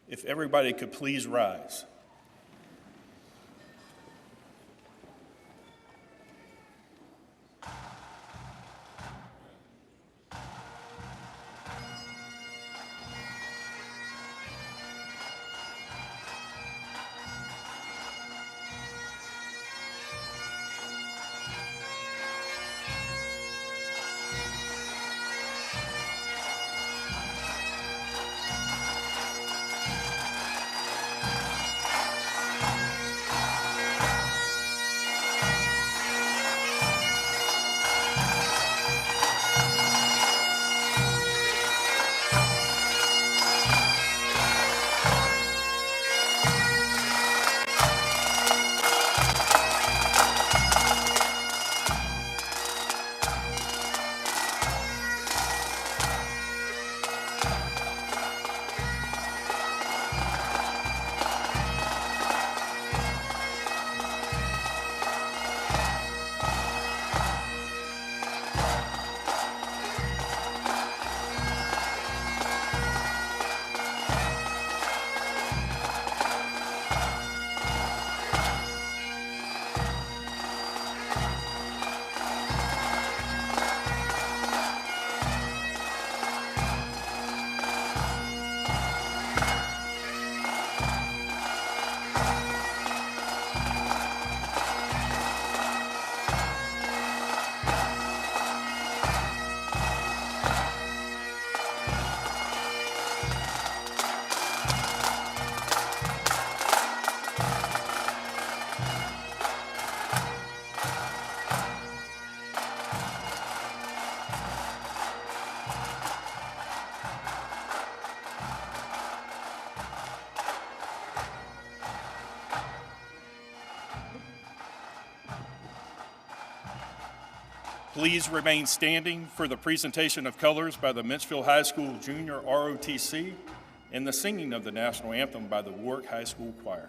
If everybody could please rise. Please remain standing for the presentation of colors by the Menchville High School Junior ROTC and the singing of the national anthem by the Warwick High School Choir.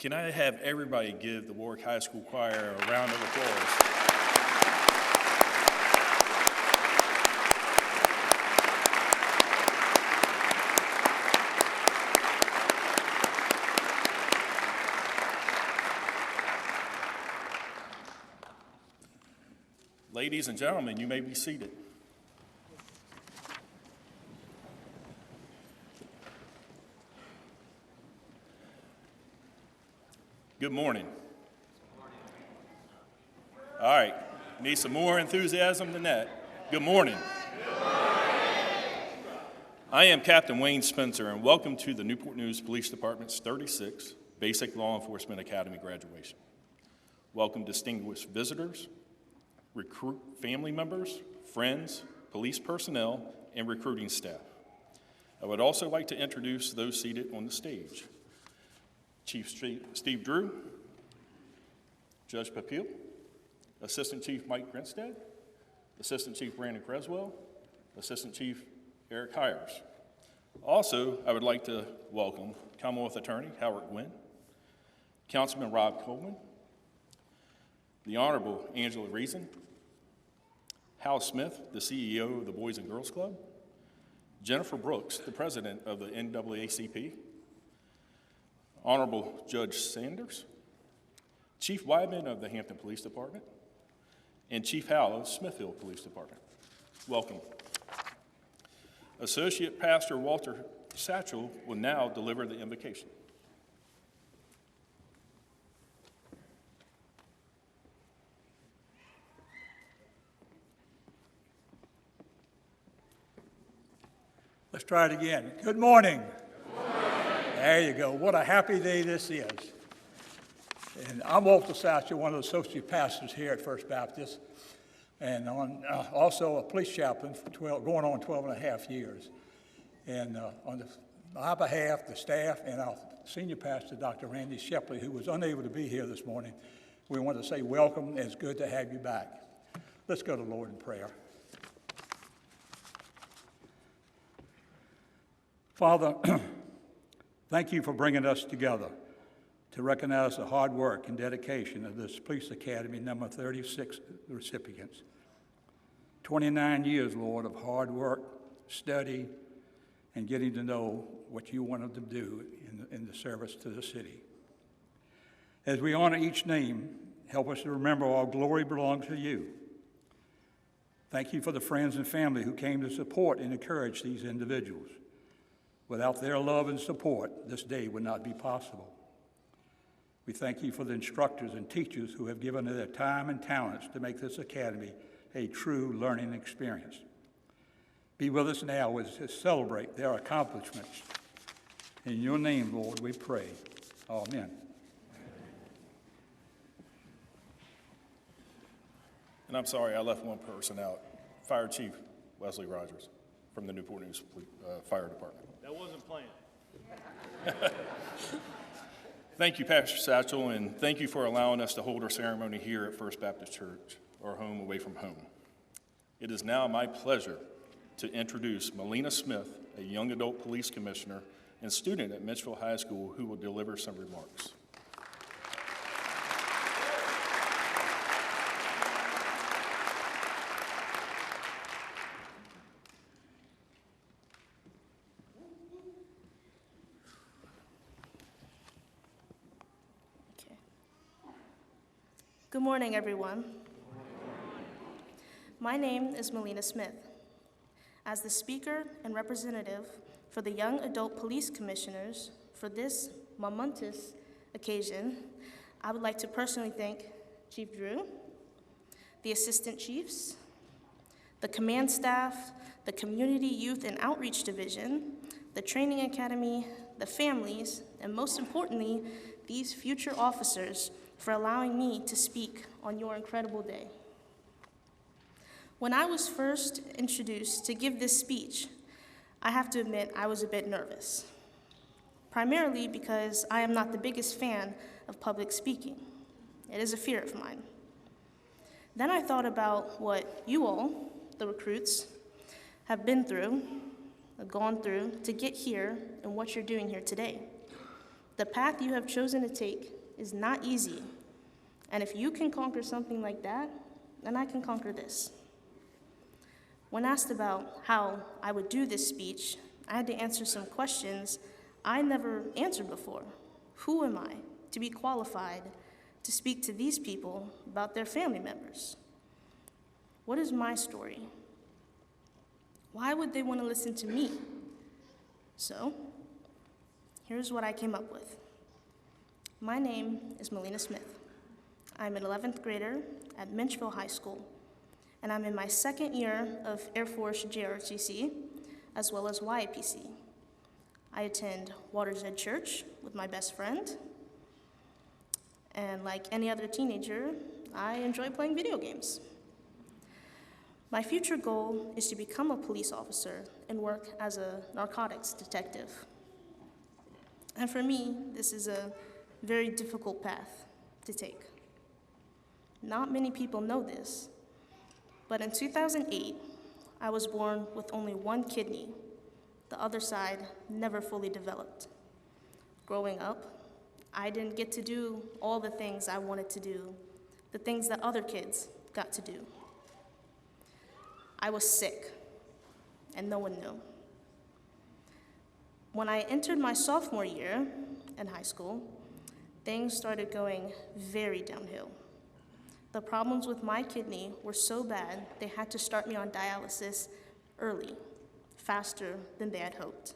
Can I have everybody give the Warwick High School Choir a round of applause? Ladies and gentlemen, you may be seated. Good morning. All right, need some more enthusiasm than that. Good morning. Good morning. I am Captain Wayne Spencer, and welcome to the Newport News Police Department's 36th Basic Law Enforcement Academy graduation. Welcome distinguished visitors, recruit family members, friends, police personnel, and recruiting staff. I would also like to introduce those seated on the stage. Chief Steve Drew, Judge Papil, Assistant Chief Mike Grinstead, Assistant Chief Brandon Creswell, Assistant Chief Eric Hires. Also, I would like to welcome Commonwealth Attorney Howard Gwynn, Councilman Rob Coleman, the Honorable Angela Reason, Hal Smith, the CEO of the Boys and Girls Club, Jennifer Brooks, the President of the NAACP, Honorable Judge Sanders, Chief Wyman of the Hampton Police Department, and Chief Howell of Smithfield Police Department. Welcome. Associate Pastor Walter Satchel will now deliver the invocation. Let's try it again. Good morning. There you go. What a happy day this is. And I'm Walter Satchel, one of the associate pastors here at First Baptist, and also a police chaplain for going on 12 and a half years. And on my behalf, the staff, and our senior pastor, Dr. Randy Shepley, who was unable to be here this morning, we want to say welcome, and it's good to have you back. Let's go to the Lord in prayer. Father, thank you for bringing us together to recognize the hard work and dedication of this Police Academy number 36 recipients. 29 years, Lord, of hard work, study, and getting to know what you wanted to do in the service to the city. As we honor each name, help us to remember all glory belongs to you. Thank you for the friends and family who came to support and encourage these individuals. Without their love and support, this day would not be possible. We thank you for the instructors and teachers who have given their time and talents to make this academy a true learning experience. Be with us now as we celebrate their accomplishments. In your name, Lord, we pray. Amen. And I'm sorry, I left one person out. Fire Chief Wesley Rogers from the Newport News Fire Department. That wasn't planned. Thank you, Pastor Satchel, and thank you for allowing us to hold our ceremony here at First Baptist Church, our home away from home. It is now my pleasure to introduce Melina Smith, a young adult police commissioner and student at Mitchell High School, who will deliver some remarks. Good morning, everyone. My name is Melina Smith. As the speaker and representative for the Young Adult Police Commissioners for this momentous occasion, I would like to personally thank Chief Drew, the Assistant Chiefs, the command staff, the Community Youth and Outreach Division, the Training Academy, the families, and most importantly, these future officers for allowing me to speak on your incredible day. When I was first introduced to give this speech, I have to admit I was a bit nervous, primarily because I am not the biggest fan of public speaking. It is a fear of mine. Then I thought about what you all, the recruits, have been through, gone through to get here and what you're doing here today. The path you have chosen to take is not easy. And if you can conquer something like that, then I can conquer this. When asked about how I would do this speech, I had to answer some questions I never answered before. Who am I to be qualified to speak to these people about their family members? What is my story? Why would they want to listen to me? So, here's what I came up with. My name is Melina Smith. I'm an 11th grader at Minchville High School, and I'm in my second year of Air Force JROTC, as well as YAPC. I attend Water's Edge Church with my best friend, and like any other teenager, I enjoy playing video games. My future goal is to become a police officer and work as a narcotics detective. And for me, this is a very difficult path to take. Not many people know this, but in 2008, I was born with only one kidney. The other side never fully developed. Growing up, I didn't get to do all the things I wanted to do, the things that other kids got to do. I was sick, and no one knew. When I entered my sophomore year in high school, things started going very downhill. The problems with my kidney were so bad, they had to start me on dialysis early, faster than they had hoped.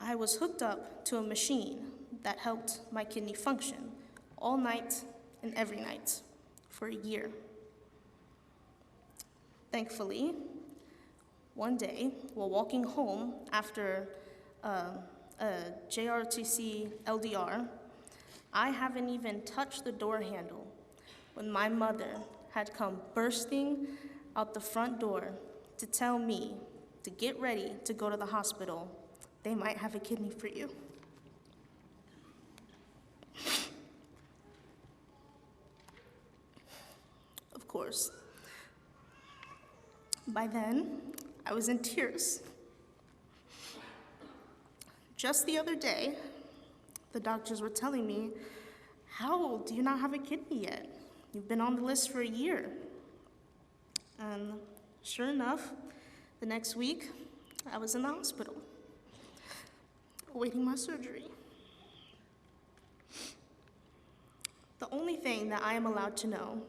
I was hooked up to a machine that helped my kidney function all night and every night for a year. Thankfully, one day, while walking home after a JROTC LDR, I haven't even touched the door handle when my mother had come bursting out the front door to tell me to get ready to go to the hospital. They might have a kidney for you. Of course. By then, I was in tears. Just the other day, the doctors were telling me, "How do you not have a kidney yet? You've been on the list for a year." And sure enough, the next week, I was in the hospital, awaiting my surgery. The only thing that I am allowed to know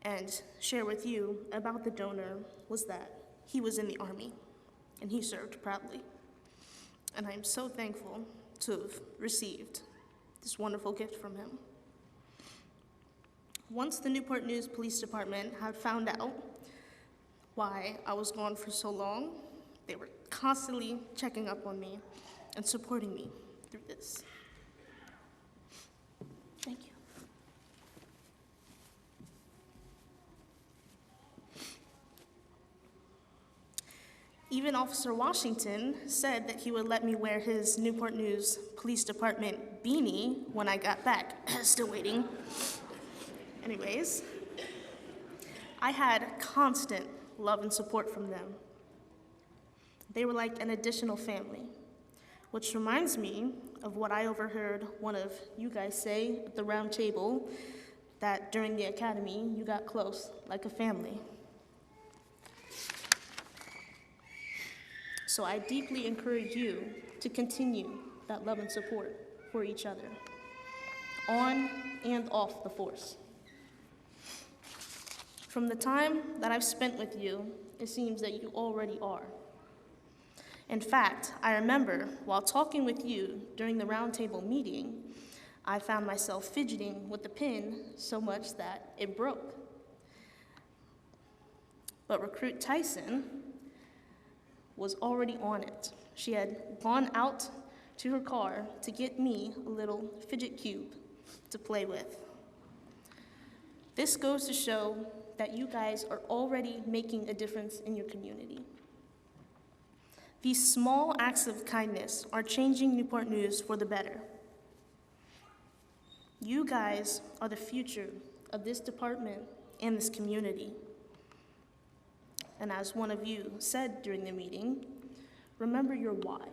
and share with you about the donor was that he was in the Army, and he served proudly. And I am so thankful to have received this wonderful gift from him. Once the Newport News Police Department had found out why I was gone for so long, they were constantly checking up on me and supporting me through this. Thank you. Even Officer Washington said that he would let me wear his Newport News Police Department beanie when I got back. Still waiting. Anyways, I had constant love and support from them. They were like an additional family, which reminds me of what I overheard one of you guys say at the round table, that during the academy, you got close like a family. So I deeply encourage you to continue that love and support for each other, on and off the force. From the time that I've spent with you, it seems that you already are. In fact, I remember while talking with you during the roundtable meeting, I found myself fidgeting with the pen so much that it broke. But Recruit Tyson was already on it. She had gone out to her car to get me a little fidget cube to play with. This goes to show that you guys are already making a difference in your community. These small acts of kindness are changing Newport News for the better. You guys are the future of this department and this community. And as one of you said during the meeting, remember your why.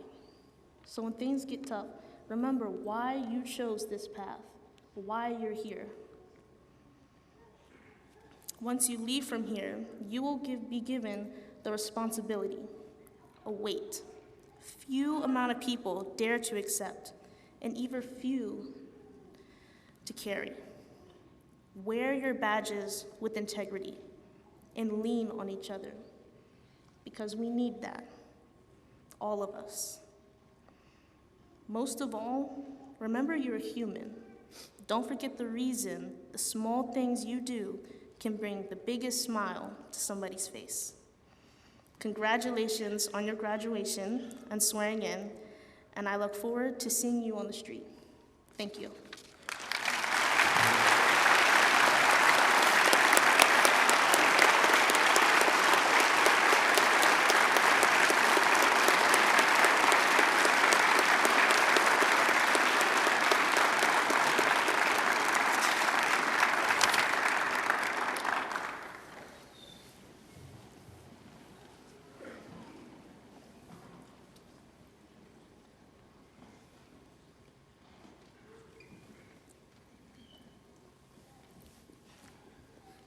So when things get tough, remember why you chose this path, why you're here. Once you leave from here, you will be given the responsibility, a weight. Few amount of people dare to accept, and even few to carry. Wear your badges with integrity and lean on each other, because we need that, all of us. Most of all, remember you're a human. Don't forget the reason the small things you do can bring the biggest smile to somebody's face. Congratulations on your graduation and swearing in, and I look forward to seeing you on the street. Thank you.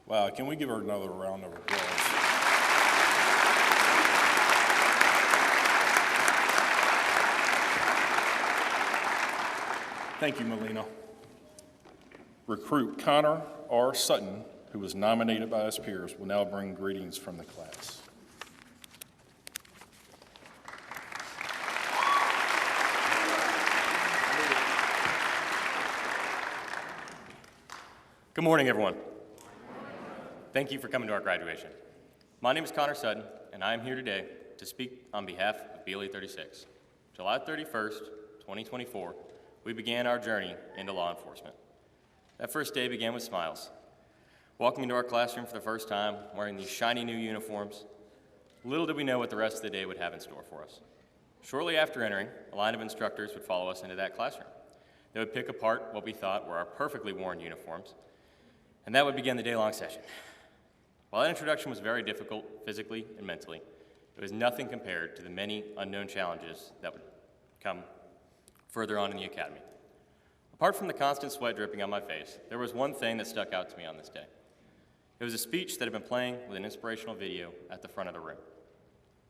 Wow, can we give her another round of applause? Thank you, Melina. Recruit Connor R. Sutton, who was nominated by his peers, will now bring greetings from the class. Good morning, everyone. Thank you for coming to our graduation. My name is Connor Sutton, and I am here today to speak on behalf of BLE36. July 31st, 2024, we began our journey into law enforcement. That first day began with smiles. Walking into our classroom for the first time, wearing these shiny new uniforms, little did we know what the rest of the day would have in store for us. Shortly after entering, a line of instructors would follow us into that classroom. They would pick apart what we thought were our perfectly worn uniforms, and that would begin the day-long session. While that introduction was very difficult physically and mentally, it was nothing compared to the many unknown challenges that would come further on in the academy. Apart from the constant sweat dripping on my face, there was one thing that stuck out to me on this day. It was a speech that had been playing with an inspirational video at the front of the room.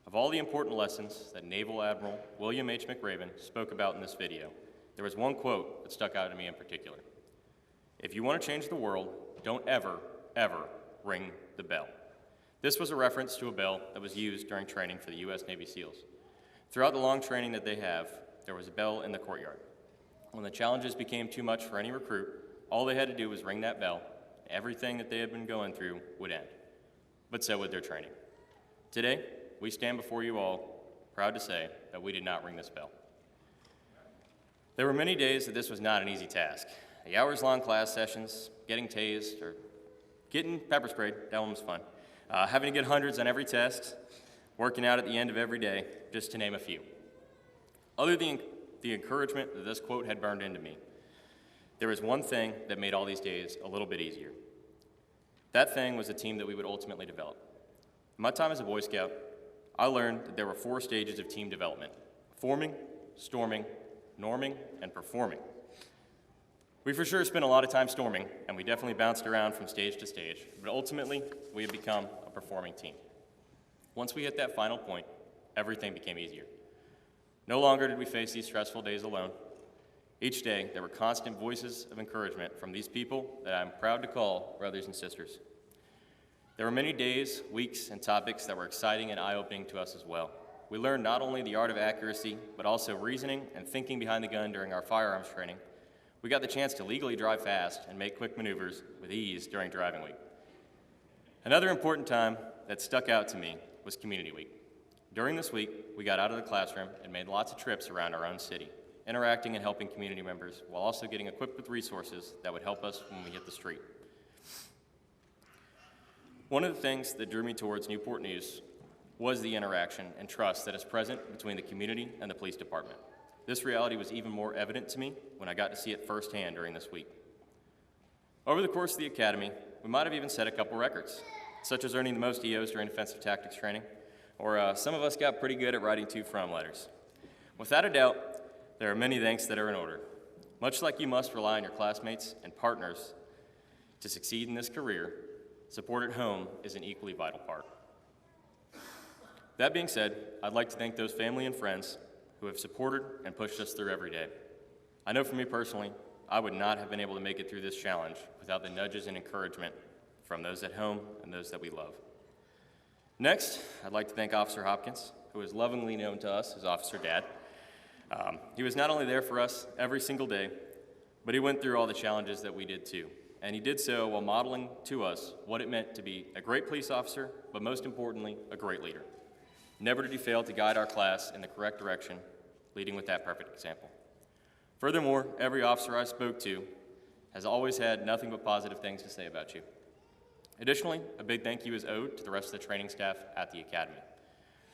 Of all the important lessons that Naval Admiral William H. McRaven spoke about in this video, there was one quote that stuck out to me in particular. If you want to change the world, don't ever, ever ring the bell. This was a reference to a bell that was used during training for the U.S. Navy SEALs. Throughout the long training that they have, there was a bell in the courtyard. When the challenges became too much for any recruit, all they had to do was ring that bell. Everything that they had been going through would end. But so would their training. Today, we stand before you all, proud to say that we did not ring this bell. There were many days that this was not an easy task. The hours-long class sessions, getting tased, or getting pepper sprayed, that one was fun. Having to get hundreds on every test, working out at the end of every day, just to name a few. Other than the encouragement that this quote had burned into me, there was one thing that made all these days a little bit easier. That thing was the team that we would ultimately develop. In my time as a Boy Scout, I learned that there were 4 stages of team development: forming, storming, norming, and performing. We for sure spent a lot of time storming, and we definitely bounced around from stage to stage, but ultimately, we had become a performing team. Once we hit that final point, everything became easier. No longer did we face these stressful days alone. Each day, there were constant voices of encouragement from these people that I'm proud to call brothers and sisters. There were many days, weeks, and topics that were exciting and eye-opening to us as well. We learned not only the art of accuracy, but also reasoning and thinking behind the gun during our firearms training. We got the chance to legally drive fast and make quick maneuvers with ease during driving week. Another important time that stuck out to me was Community Week. During this week, we got out of the classroom and made lots of trips around our own city, interacting and helping community members while also getting equipped with resources that would help us when we hit the street. One of the things that drew me towards Newport News was the interaction and trust that is present between the community and the police department. This reality was even more evident to me when I got to see it firsthand during this week. Over the course of the academy, we might have even set a couple records, such as earning the most EOs during defensive tactics training, or some of us got pretty good at writing to/from letters. Without a doubt, there are many thanks that are in order. Much like you must rely on your classmates and partners to succeed in this career, support at home is an equally vital part. That being said, I'd like to thank those family and friends who have supported and pushed us through every day. I know for me personally, I would not have been able to make it through this challenge without the nudges and encouragement from those at home and those that we love. Next, I'd like to thank Officer Hopkins, who is lovingly known to us as Officer Dad. He was not only there for us every single day, but he went through all the challenges that we did too. And he did so while modeling to us what it meant to be a great police officer, but most importantly, a great leader. Never did he fail to guide our class in the correct direction, leading with that perfect example. Furthermore, every officer I spoke to has always had nothing but positive things to say about you. Additionally, a big thank you is owed to the rest of the training staff at the Academy.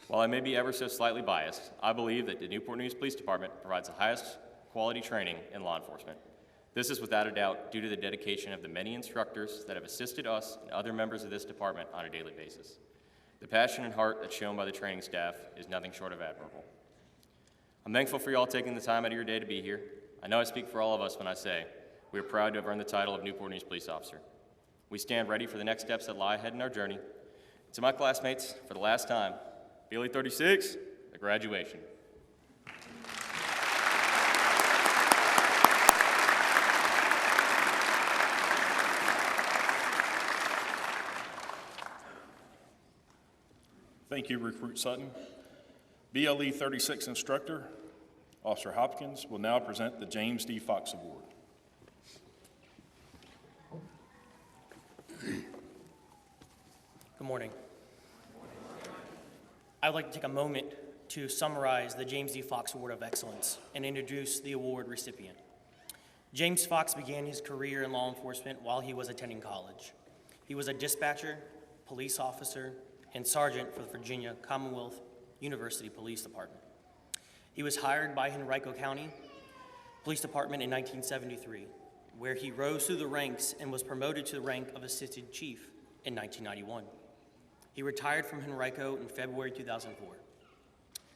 While I may be ever so slightly biased, I believe that the Newport News Police Department provides the highest quality training in law enforcement. This is without a doubt due to the dedication of the many instructors that have assisted us and other members of this department on a daily basis. The passion and heart that's shown by the training staff is nothing short of admirable. I'm thankful for you all taking the time out of your day to be here. I know I speak for all of us when I say we are proud to have earned the title of Newport News Police Officer. We stand ready for the next steps that lie ahead in our journey. To my classmates, for the last time, BLE36, the graduation. Thank you, Recruit Sutton. BLE36 instructor, Officer Hopkins, will now present the James D. Fox Award. Good morning. I would like to take a moment to summarize the James D. Fox Award of Excellence and introduce the award recipient. James Fox began his career in law enforcement while he was attending college. He was a dispatcher, police officer, and sergeant for the Virginia Commonwealth University Police Department. He was hired by Henrico County Police Department in 1973, where he rose through the ranks and was promoted to the rank of assistant chief in 1991. He retired from Henrico in February 2004.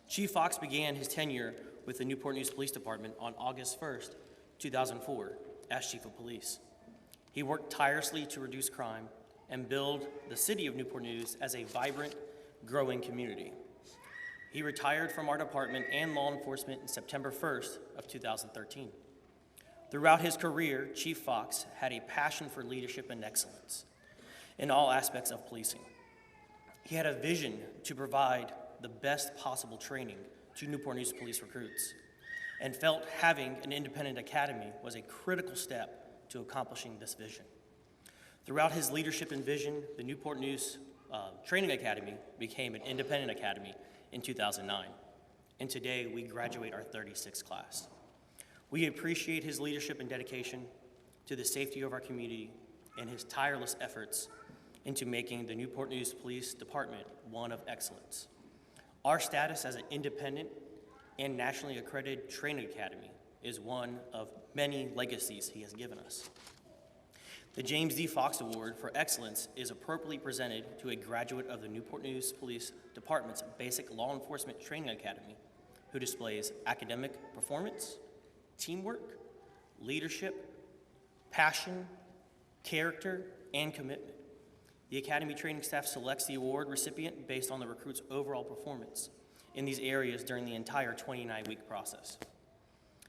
Chief Fox began his tenure with the Newport News Police Department on August 1st, 2004, as Chief of Police. He worked tirelessly to reduce crime and build the city of Newport News as a vibrant, growing community. He retired from our department and law enforcement in September 1st of 2013. Throughout his career, Chief Fox had a passion for leadership and excellence in all aspects of policing. He had a vision to provide the best possible training to Newport News police recruits and felt having an independent academy was a critical step to accomplishing this vision. Throughout his leadership and vision, the Newport News Training Academy became an independent academy in 2009, and today we graduate our 36th class. We appreciate his leadership and dedication to the safety of our community and his tireless efforts into making the Newport News Police Department one of excellence. Our status as an independent and nationally accredited training academy is one of many legacies he has given us. The James D. Fox Award for Excellence is appropriately presented to a graduate of the Newport News Police Department's Basic Law Enforcement Training Academy who displays academic performance, teamwork, leadership, passion, character, and commitment. The Academy training staff selects the award recipient based on the recruit's overall performance in these areas during the entire 29-week process.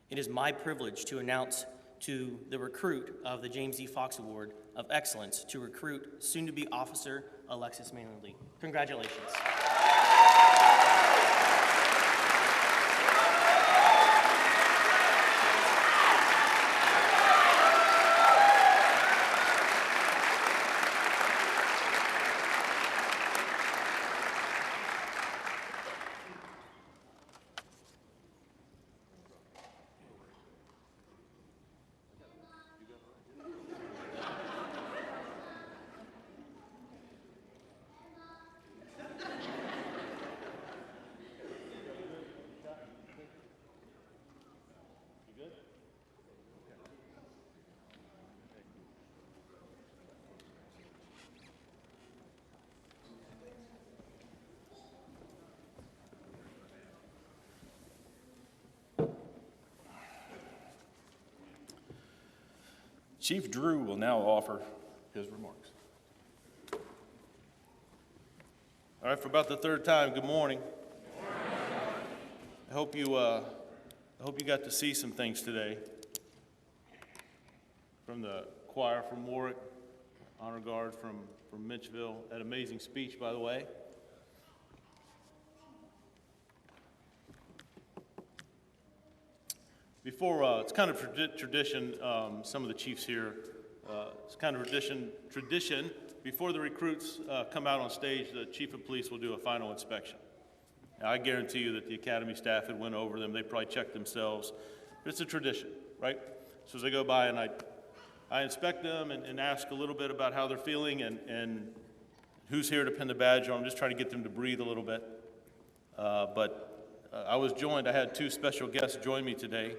It is my privilege to announce to the recruit of the James D. Fox Award of Excellence to recruit soon-to-be Officer Alexis Manley. Congratulations. Chief Drew will now offer his remarks. All right, for about the third time, good morning. I hope you got to see some things today. From the choir from Warwick, honor guard from Mitchville, that amazing speech, by the way. Before, it's kind of tradition, some of the chiefs here, it's kind of tradition, before the recruits come out on stage, the chief of police will do a final inspection. Now, I guarantee you that the academy staff had went over them, they probably checked themselves, but it's a tradition, right? So as they go by and I inspect them and ask a little bit about how they're feeling and who's here to pin the badge on. I'm just trying to get them to breathe a little bit. I was joined, I had two special guests join me today.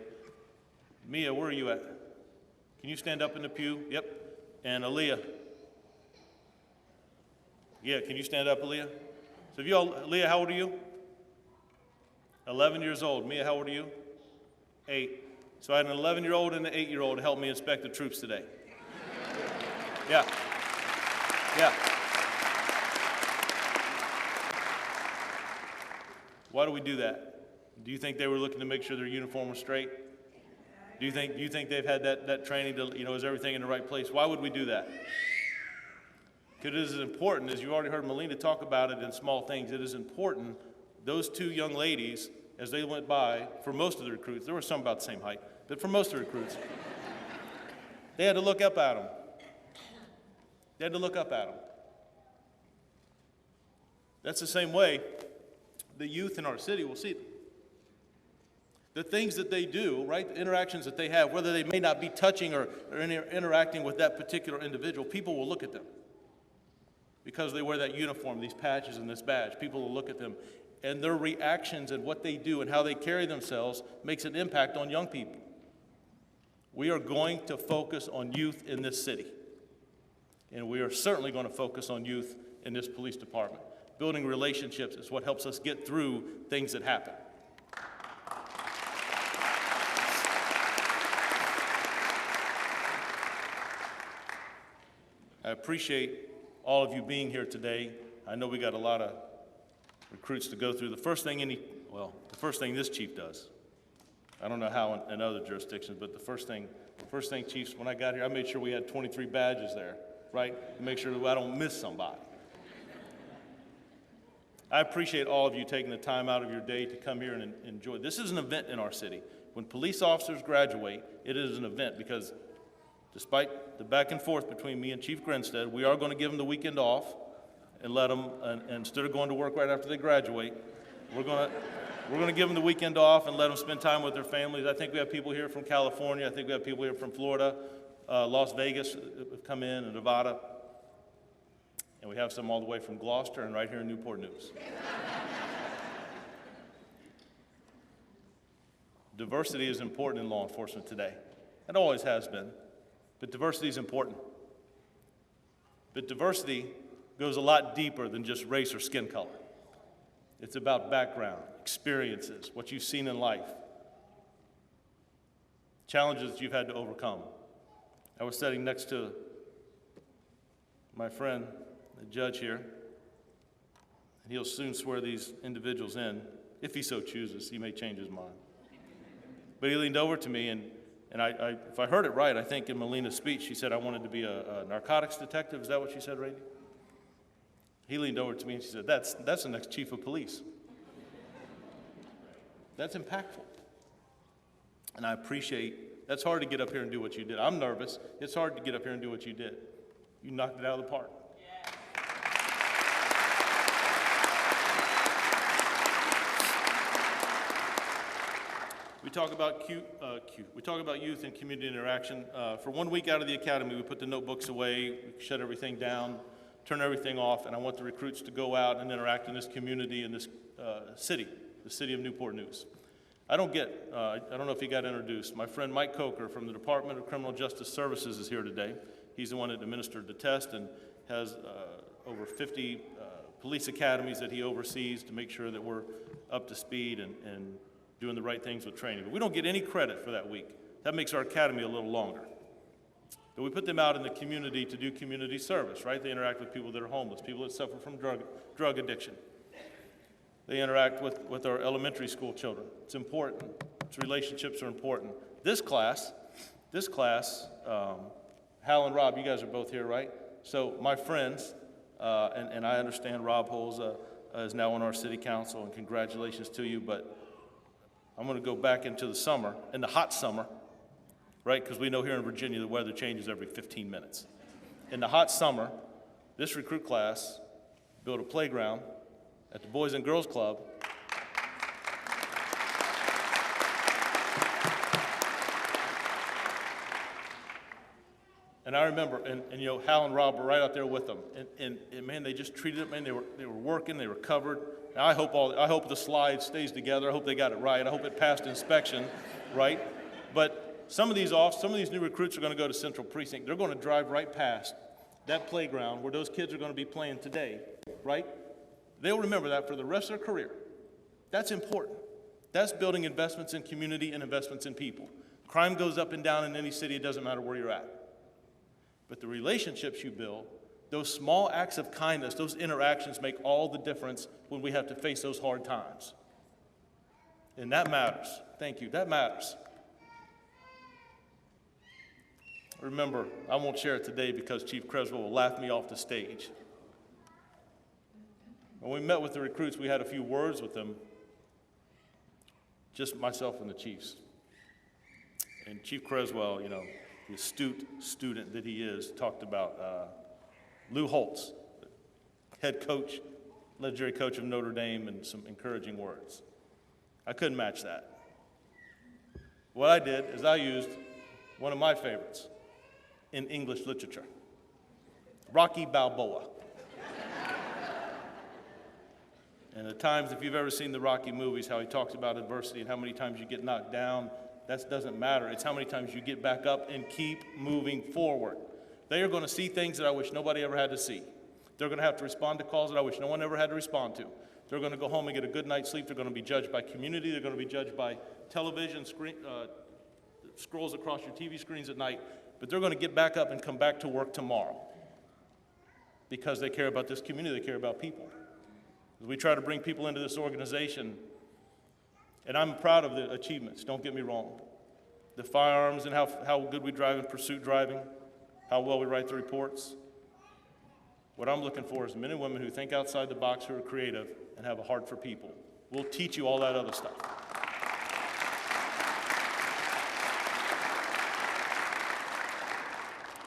Mia, where are you at? Can you stand up in the pew? Yep. And Aaliyah. Yeah, can you stand up, Aaliyah? So if you all, Aaliyah, how old are you? 11 years old. Mia, how old are you? 8. So I had an 11-year-old and an 8-year-old to help me inspect the troops today. Yeah. Yeah. Why do we do that? Do you think they were looking to make sure their uniform was straight? Do you think they've had that training to, is everything in the right place? Why would we do that? Because it is important, as you already heard Melina talk about it in small things, it is important, those two young ladies, as they went by, for most of the recruits, there were some about the same height, but for most of the recruits, they had to look up at them. They had to look up at them. That's the same way the youth in our city will see them. The things that they do, right, the interactions that they have, whether they may not be touching or interacting with that particular individual, people will look at them. Because they wear that uniform, these patches and this badge, people will look at them. And their reactions and what they do and how they carry themselves makes an impact on young people. We are going to focus on youth in this city. And we are certainly going to focus on youth in this police department. Building relationships is what helps us get through things that happen. I appreciate all of you being here today. I know we got a lot of recruits to go through. The first thing this chief does, I don't know how in other jurisdictions, but the first thing, chiefs, when I got here, I made sure we had 23 badges there, right? To make sure that I don't miss somebody. I appreciate all of you taking the time out of your day to come here and enjoy. This is an event in our city. When police officers graduate, it is an event because despite the back and forth between me and Chief Grinstead, we are going to give them the weekend off and let them, and instead of going to work right after they graduate, we're going to give them the weekend off and let them spend time with their families. I think we have people here from California. I think we have people here from Florida, Las Vegas have come in, and Nevada. And we have some all the way from Gloucester and right here in Newport News. Diversity is important in law enforcement today. It always has been. But diversity is important. But diversity goes a lot deeper than just race or skin color. It's about background, experiences, what you've seen in life, challenges that you've had to overcome. I was sitting next to my friend, the judge here, and he'll soon swear these individuals in. If he so chooses, he may change his mind. But he leaned over to me, and if I heard it right, I think in Melina's speech, she said I wanted to be a narcotics detective. Is that what she said, Randy? He leaned over to me and she said, that's the next chief of police. That's impactful. And I appreciate, that's hard to get up here and do what you did. I'm nervous. It's hard to get up here and do what you did. You knocked it out of the park. We talk about we talk about youth and community interaction. For 1 week out of the academy, we put the notebooks away, we shut everything down, turn everything off, and I want the recruits to go out and interact in this community, in this city, the city of Newport News. I don't know if he got introduced. My friend Mike Coker from the Department of Criminal Justice Services is here today. He's the one that administered the test and has over 50 police academies that he oversees to make sure that we're up to speed and doing the right things with training. But we don't get any credit for that week. That makes our academy a little longer. that we put them out in the community to do community service, right? They interact with people that are homeless, people that suffer from drug addiction. They interact with our elementary school children. It's important. Its relationships are important. This class, Hal and Rob, you guys are both here, right? So my friends, and I understand Rob Holes is now on our city council, and congratulations to you, but I'm going to go back into the summer, in the hot summer, right? Because we know here in Virginia the weather changes every 15 minutes. In the hot summer, this recruit class built a playground at the Boys and Girls Club. And I remember, and you know, Hal and Rob were right out there with them, and man, they just treated it, man, they were working, they were covered. And I hope the slide stays together. I hope they got it right. I hope it passed inspection, right? But some of these new recruits are going to go to Central Precinct. They're going to drive right past that playground where those kids are going to be playing today, right? They'll remember that for the rest of their career. That's important. That's building investments in community and investments in people. Crime goes up and down in any city. It doesn't matter where you're at. But the relationships you build, those small acts of kindness, those interactions make all the difference when we have to face those hard times. And that matters. Thank you. That matters. Remember, I won't share it today because Chief Creswell will laugh me off the stage. When we met with the recruits, we had a few words with them, just myself and the chiefs. And Chief Creswell, you know, the astute student that he is, talked about Lou Holtz, head coach, legendary coach of Notre Dame, and some encouraging words. I couldn't match that. What I did is I used one of my favorites in English literature, Rocky Balboa. And at times, if you've ever seen the Rocky movies, how he talks about adversity and how many times you get knocked down, that doesn't matter. It's how many times you get back up and keep moving forward. They are going to see things that I wish nobody ever had to see. They're going to have to respond to calls that I wish no one ever had to respond to. They're going to go home and get a good night's sleep. They're going to be judged by community. They're going to be judged by television, scrolls across your TV screens at night. But they're going to get back up and come back to work tomorrow because they care about this community. They care about people. As we try to bring people into this organization, and I'm proud of the achievements, don't get me wrong. The firearms and how good we drive in pursuit driving, how well we write the reports. What I'm looking for is men and women who think outside the box, who are creative, and have a heart for people. We'll teach you all that other stuff.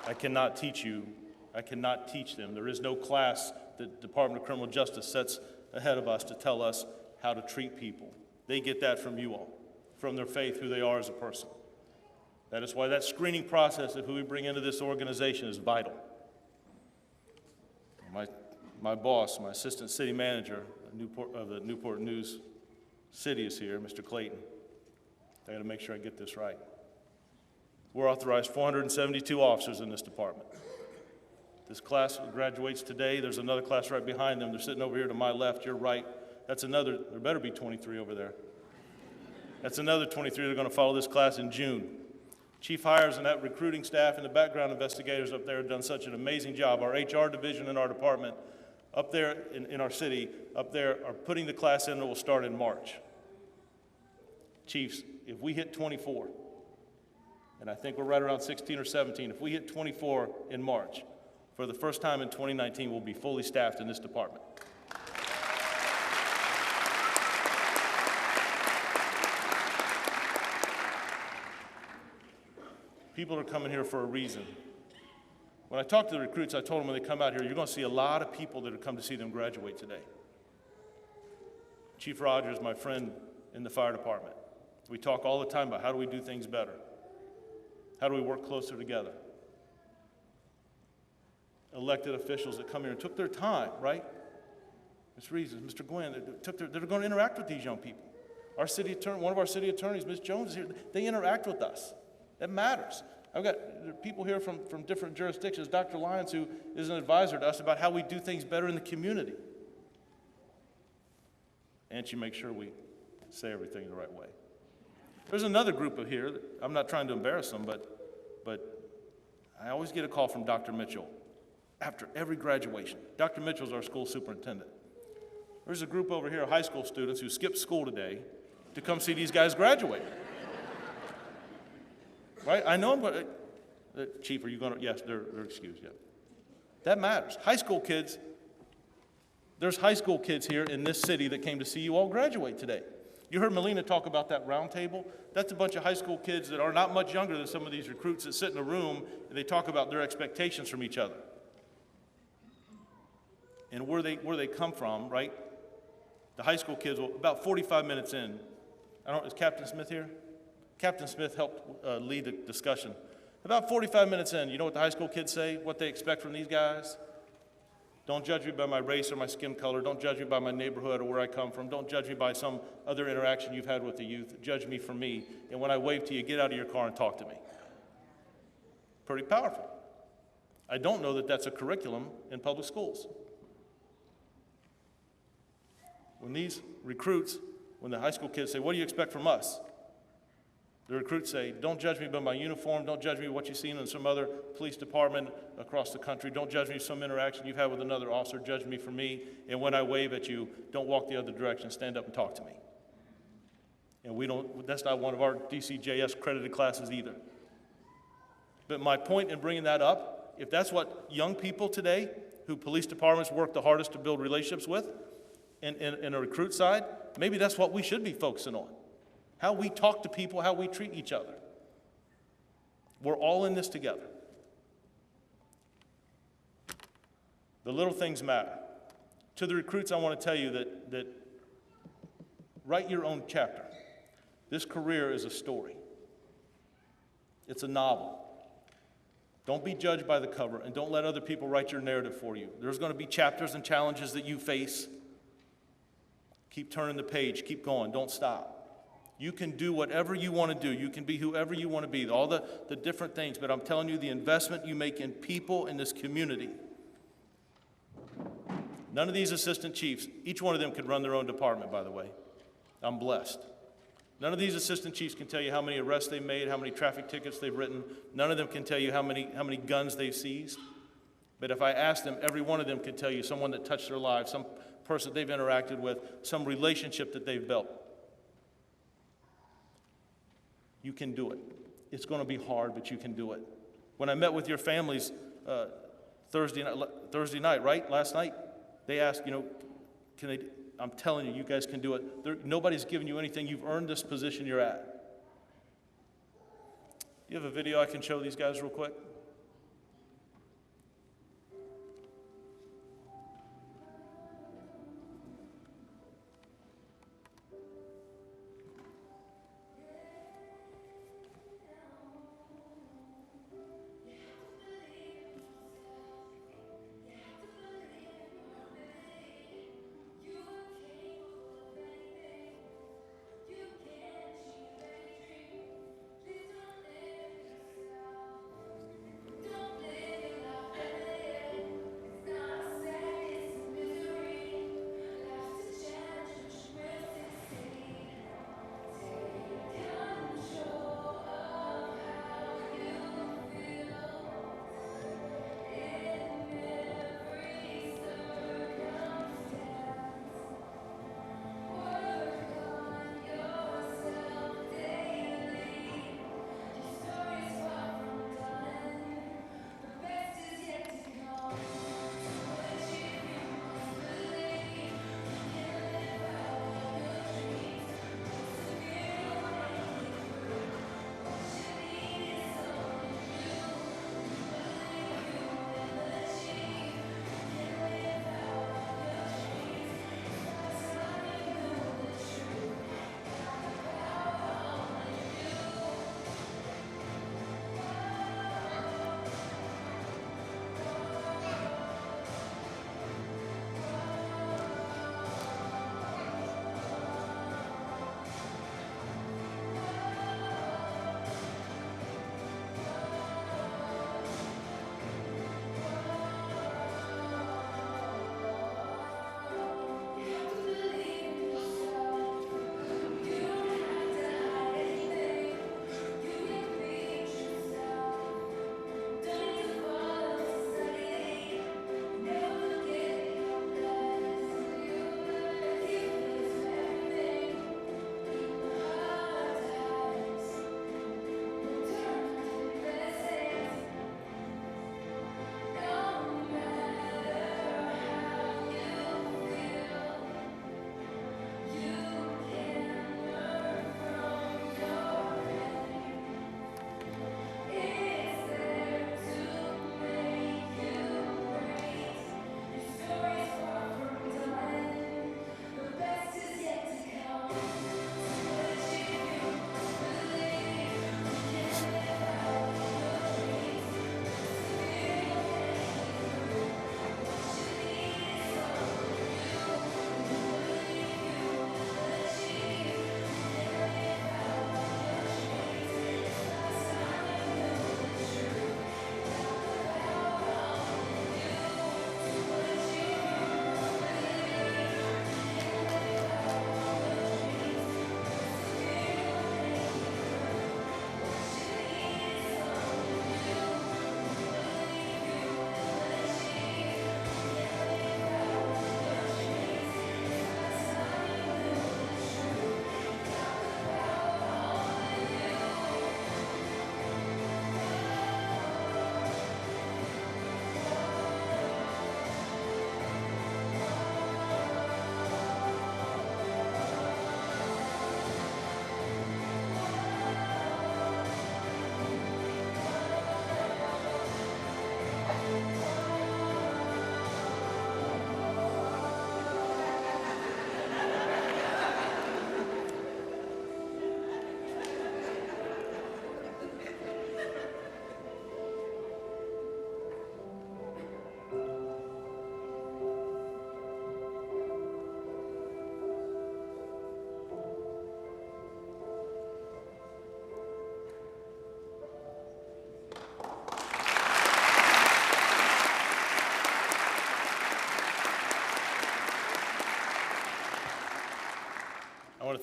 I cannot teach them. There is no class that the Department of Criminal Justice sets ahead of us to tell us how to treat people. They get that from you all, from their faith, who they are as a person. That is why that screening process of who we bring into this organization is vital. My boss, my assistant city manager of the Newport News City is here, Mr. Clayton. I got to make sure I get this right. We're authorized 472 officers in this department. This class graduates today. There's another class right behind them. They're sitting over here to my left, your right. That's another, there better be 23 over there. That's another 23 that are going to follow this class in June. Chief hires and that recruiting staff and the background investigators up there have done such an amazing job. Our HR division in our department up there in our city, up there are putting the class in that will start in March. Chiefs, if we hit 24, and I think we're right around 16 or 17, if we hit 24 in March, for the first time in 2019, we'll be fully staffed in this department. People are coming here for a reason. When I talk to the recruits, I told them when they come out here, you're going to see a lot of people that have come to see them graduate today. Chief Rogers, my friend in the fire department, we talk all the time about how do we do things better? How do we work closer together? Elected officials that come here and took their time, right? Ms. Reeves, Mr. Gwynn, they're going to interact with these young people. Our city attorney, one of our city attorneys, Ms. Jones, is here. They interact with us. That matters. I've got people here from different jurisdictions. Dr. Lyons, who is an advisor to us about how we do things better in the community. And she makes sure we say everything the right way. There's another group of here, I'm not trying to embarrass them, but I always get a call from Dr. Mitchell after every graduation. Dr. Mitchell's our school superintendent. There's a group over here of high school students who skipped school today to come see these guys graduate. Right? I know, but Chief, are you going to? Yes, they're excused. Yeah, that matters. High school kids. There's high school kids here in this city that came to see you all graduate today. You heard Melina talk about that round table. That's a bunch of high school kids that are not much younger than some of these recruits that sit in a room and they talk about their expectations from each other and where they come from. Right? The high school kids, well, about 45 minutes in, is Captain Smith here? Captain Smith helped lead the discussion. About 45 minutes in, you know what the high school kids say, what they expect from these guys? Don't judge me by my race or my skin color. Don't judge me by my neighborhood or where I come from. Don't judge me by some other interaction you've had with the youth. Judge me for me. And when I wave to you, get out of your car and talk to me. Pretty powerful. I don't know that that's a curriculum in public schools. When these recruits, when the high school kids say, what do you expect from us? The recruits say, don't judge me by my uniform. Don't judge me by what you've seen in some other police department across the country. Don't judge me by some interaction you've had with another officer. Judge me for me. And when I wave at you, don't walk the other direction. Stand up and talk to me. And that's not one of our DCJS credited classes either. But my point in bringing that up, if that's what young people today, who police departments work the hardest to build relationships with, in a recruit side, maybe that's what we should be focusing on. How we talk to people, how we treat each other. We're all in this together. The little things matter. To the recruits, I want to tell you that write your own chapter. This career is a story. It's a novel. Don't be judged by the cover, and don't let other people write your narrative for you. There's going to be chapters and challenges that you face. Keep turning the page. Keep going. Don't stop. You can do whatever you want to do. You can be whoever you want to be, all the different things. But I'm telling you, the investment you make in people in this community. None of these assistant chiefs, each one of them could run their own department, by the way. I'm blessed. None of these assistant chiefs can tell you how many arrests they made, how many traffic tickets they've written. None of them can tell you how many guns they've seized. But if I asked them, every one of them could tell you someone that touched their lives, some person they've interacted with, some relationship that they've built. You can do it. It's going to be hard, but you can do it. When I met with your families Thursday night, right? Last night, they asked, can they? I'm telling you, you guys can do it. Nobody's giving you anything. You've earned this position you're at. You have a video I can show these guys real quick?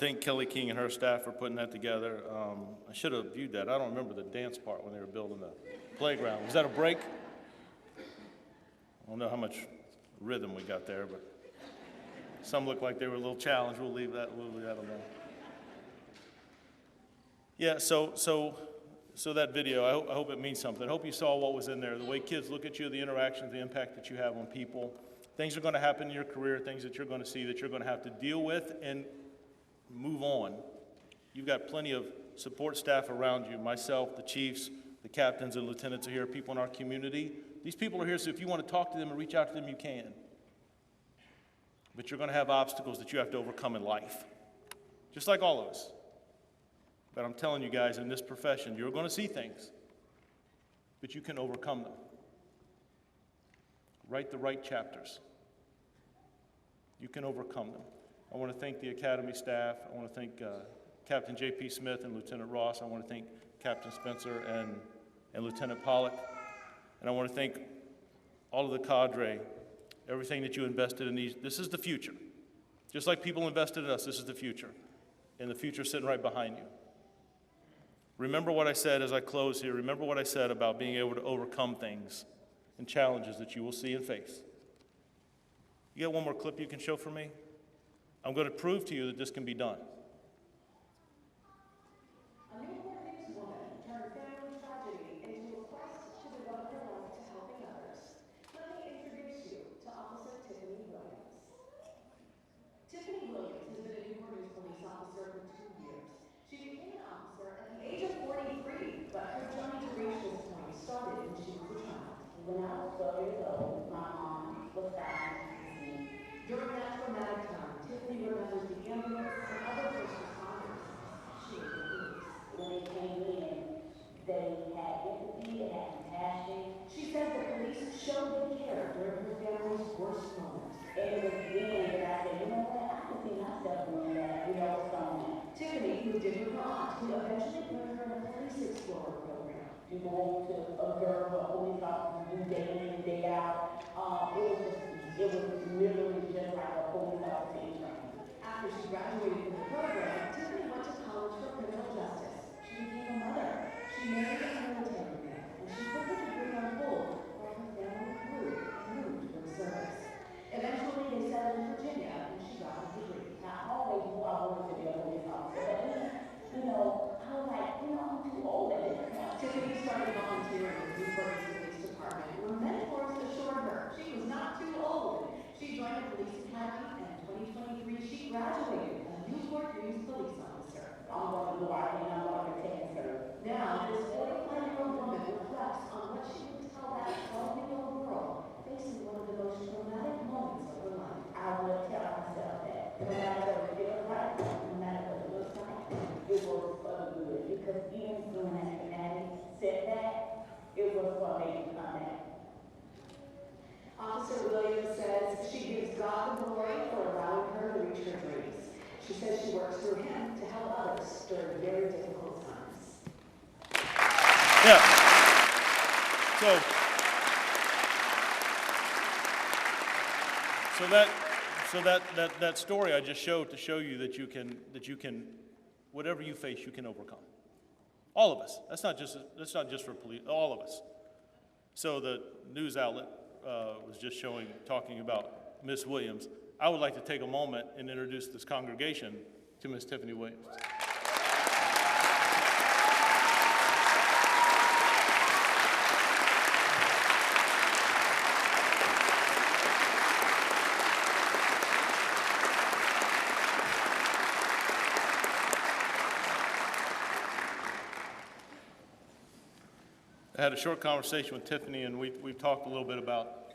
thank Kelly King and her staff for putting that together. I should have viewed that. I don't remember the dance part when they were building the playground. Was that a break? I don't know how much rhythm we got there, but some looked like they were a little challenged. We'll leave that alone. Yeah, so that video, I hope it means something. I hope you saw what was in there, the way kids look at you, the interactions, the impact that you have on people. Things are going to happen in your career, things that you're going to see that you're going to have to deal with and move on. You've got plenty of support staff around you, myself, the chiefs, the captains and lieutenants are here, people in our community. These people are here, so if you want to talk to them and reach out to them, you can. But you're going to have obstacles that you have to overcome in life, just like all of us. But I'm telling you guys, in this profession, you're going to see things, but you can overcome them. Write the right chapters. You can overcome them. I want to thank the Academy staff. I want to thank Captain J.P. Smith and Lieutenant Ross. I want to thank Captain Spencer and Lieutenant Pollock. And I want to thank all of the cadre, everything that you invested in these. This is the future. Just like people invested in us, this is the future. And the future is sitting right behind you. Remember what I said as I close here. Remember what I said about being able to overcome things and challenges that you will see and face. You got one more clip you can show for me? I'm going to prove to you that this can be done. A Newport News woman turned family tragedy into a quest to devote her life to helping others. Let me introduce you to Officer Tiffany Williams. Tiffany Williams has been a Newport News police officer for 2 years. She became an officer at the age of 43, but her journey to reach this point started when she was a child. When I was 12 years old, my mom was diagnosed with me. During that traumatic time, Tiffany remembers the ambulance and other first responders. She was the police. When they came in, they had empathy, they had compassion. She said the police showed them care during her family's worst moments. And it was then that I said, you know what, I can see myself doing that, someone. Tiffany moved in with her aunt, who eventually put her in a Police Explorer program. You go to observe what police officers do day in and day out. It was literally just like a police officer in training. After she graduated from the program, Tiffany went to college for criminal justice. She became a mother. She married a military man, and she put her degree on hold while her family grew and moved for the service. Eventually, they settled in Virginia, and she got her degree. Now, I always knew I wanted to be a police officer, but then, I was like, I'm too old at this point. Tiffany started volunteering with the Newport News Police Department, where mentors assured her she was not too old. She joined the police academy, and in 2023, she graduated as a Newport News police officer. I'm going to go out and I'm going to protect her. Now, this 45-year-old woman reflects on what she would tell that 12-year-old girl facing one of the most traumatic moments of her life. I would tell myself that no matter what it feels like, no matter what it looks like, it was for the good. Because even when that traumatic setback, it was what made me come back. Officer Williams says she gives God the glory for allowing her to reach her dreams. She says she works through him to help others during very difficult times. Yeah. So that story I just showed to show you that you can, whatever you face, you can overcome. All of us. That's not just for police. All of us. So the news outlet was just talking about Miss Williams. I would like to take a moment and introduce this congregation to Miss Tiffany Williams. I had a short conversation with Tiffany, and we've talked a little bit about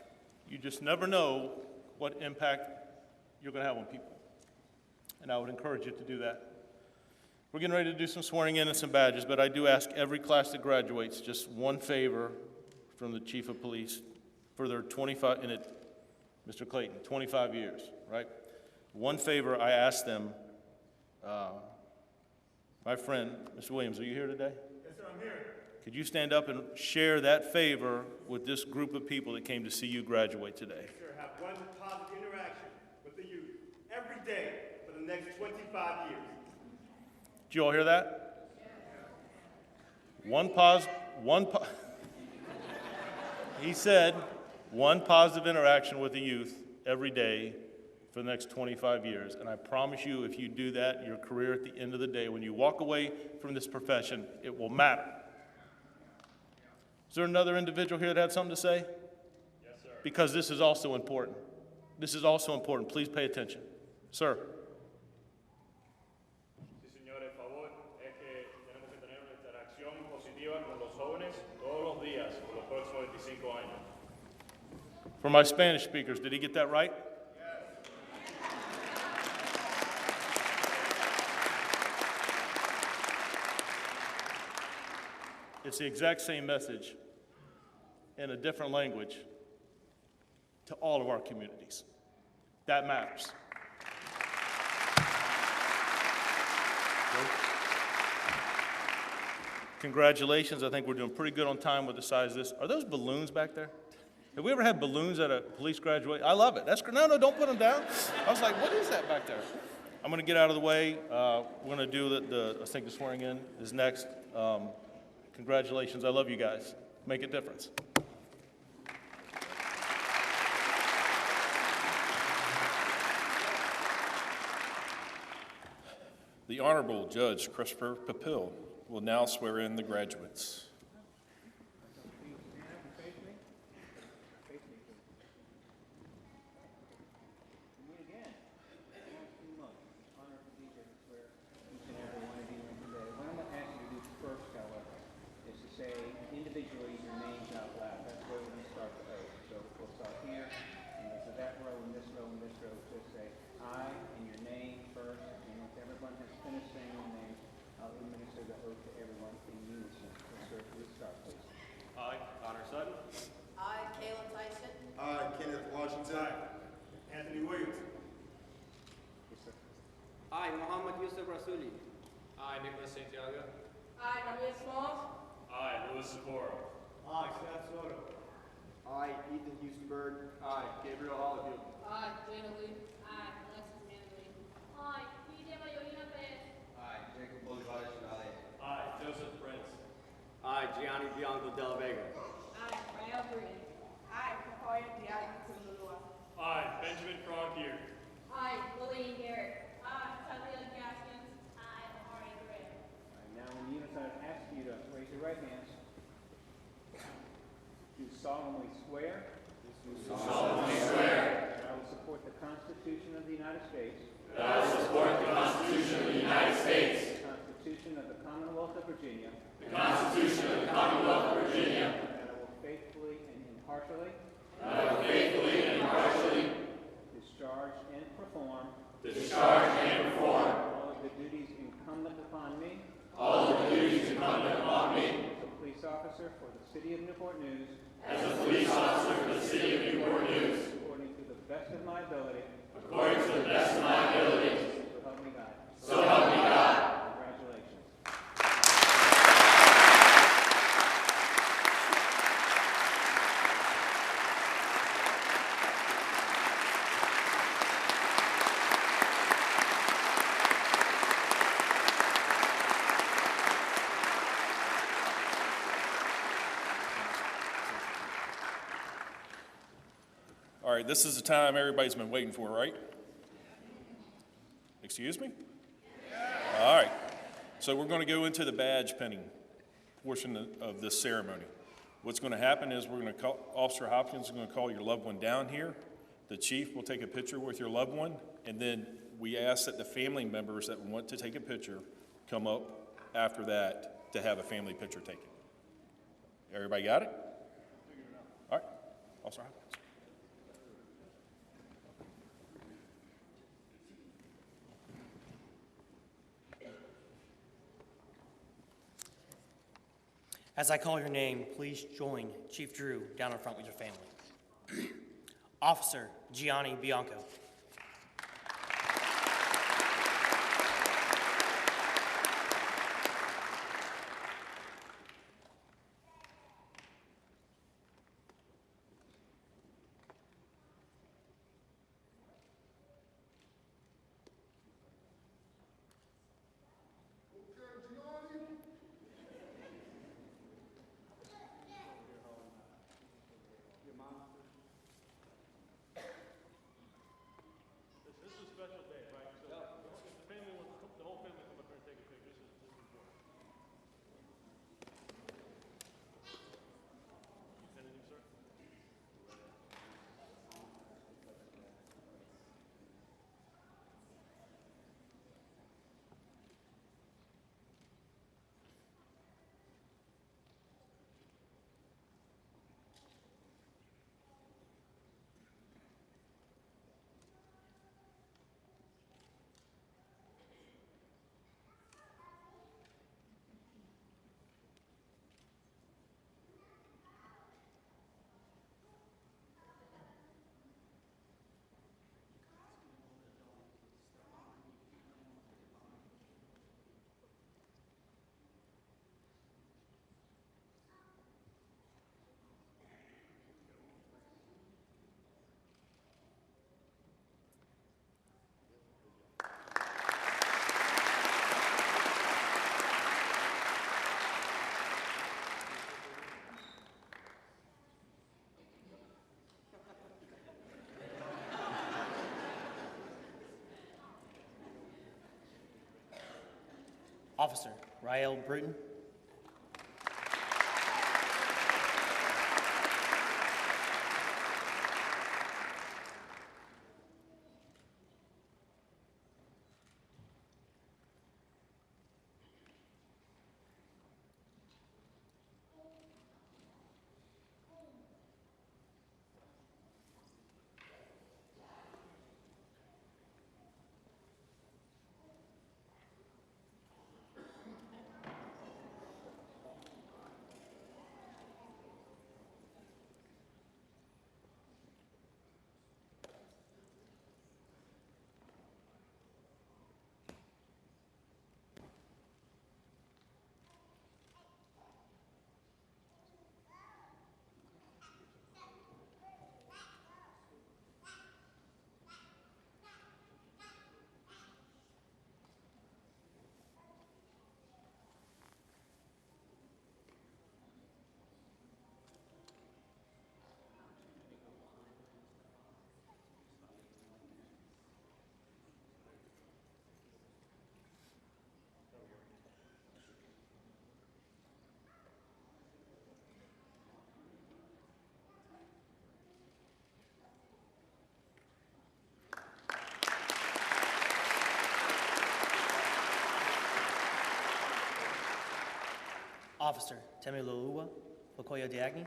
you just never know what impact you're going to have on people. And I would encourage you to do that. We're getting ready to do some swearing in and some badges, but I do ask every class that graduates just one favor from the Chief of Police for their 25, and Mr. Clayton, 25 years, right? One favor I ask them, my friend, Mr. Williams, are you here today? Yes, sir, I'm here. Could you stand up and share that favor with this group of people that came to see you graduate today? Yes, sir. Have one positive interaction with the youth every day for the next 25 years. Did you all hear that? He said, one positive interaction with the youth every day for the next 25 years. And I promise you, if you do that, your career at the end of the day, when you walk away from this profession, it will matter. Is there another individual here that had something to say? Yes, sir. Because this is also important. This is also important. Please pay attention. Sir. Sí, señores, favor, es que tenemos que tener una interacción positiva con los jóvenes todos los días por los próximos 25 años. For my Spanish speakers, did he get that right? It's the exact same message in a different language to all of our communities. That matters. Congratulations. I think we're doing pretty good on time with the size of this. Are those balloons back there? Have we ever had balloons at a police graduation? I love it. That's no, don't put them down. I was like, what is that back there? I'm going to get out of the way. We're going to do I think the swearing in is next. Congratulations. I love you guys. Make a difference. The Honorable Judge Christopher Papil will now swear in the graduates. Individually, your names out loud. That's where we're going to start the oath. So we'll start here, and this is that row, and this row, and this row. Just say I and your name first, and once everyone has finished saying your name, I'll administer the oath to everyone in unison. So, sir, please start, please. I, Connor Sutton. I, Kayla Tyson. I, Kenneth Washington. Anthony Williams. Yes, sir. I, Muhammad Yusuf Rasuli. I, Nicholas Santiago. I, Maria Smalls. I, Louis Socorro. I, Seth Soto. I, Ethan Houstonberg. I, Gabriel Olivier. I, Jada Lee. I, Alexis Manley. I, DJ Mayorina Perez. I, Jacob Bolivares Chavez. I, Joseph Prince. I, Gianni Bianco Della Vega. I, Rael Green. I, Papaya Diagno Lulua. I, Benjamin Cronkier. I, Lillian Garrett. I, Talia Gaskins. I, Amari Gray. All right, now, in unison, I ask you to raise your right hands. Do solemnly swear. Do solemnly swear. That I will support the Constitution of the United States. That I will support the Constitution of the United States. The Constitution of the Commonwealth of Virginia. The Constitution of the Commonwealth of Virginia. That I will faithfully and impartially. That I will faithfully and impartially. Discharge and perform. Discharge and perform. All of the duties incumbent upon me. All of the duties incumbent upon me. As a police officer for the City of Newport News. As a police officer for the City of Newport News. According to the best of my ability. According to the best of my abilities. So help me God. So help me God. Congratulations. All right, this is the time everybody's been waiting for, right? Excuse me? All right, so we're going to go into the badge pinning portion of this ceremony. What's going to happen is we're going to call, Officer Hopkins is going to call your loved one down here. The chief will take a picture with your loved one, and then we ask that the family members that want to take a picture come up after that to have a family picture taken. Everybody got it? All right, Officer Hopkins. As I call your name, please join Chief Drew down in front with your family. Officer Gianni Bianco. Officer Rael Bruton. Officer Temiloluwa Okoya Diagni.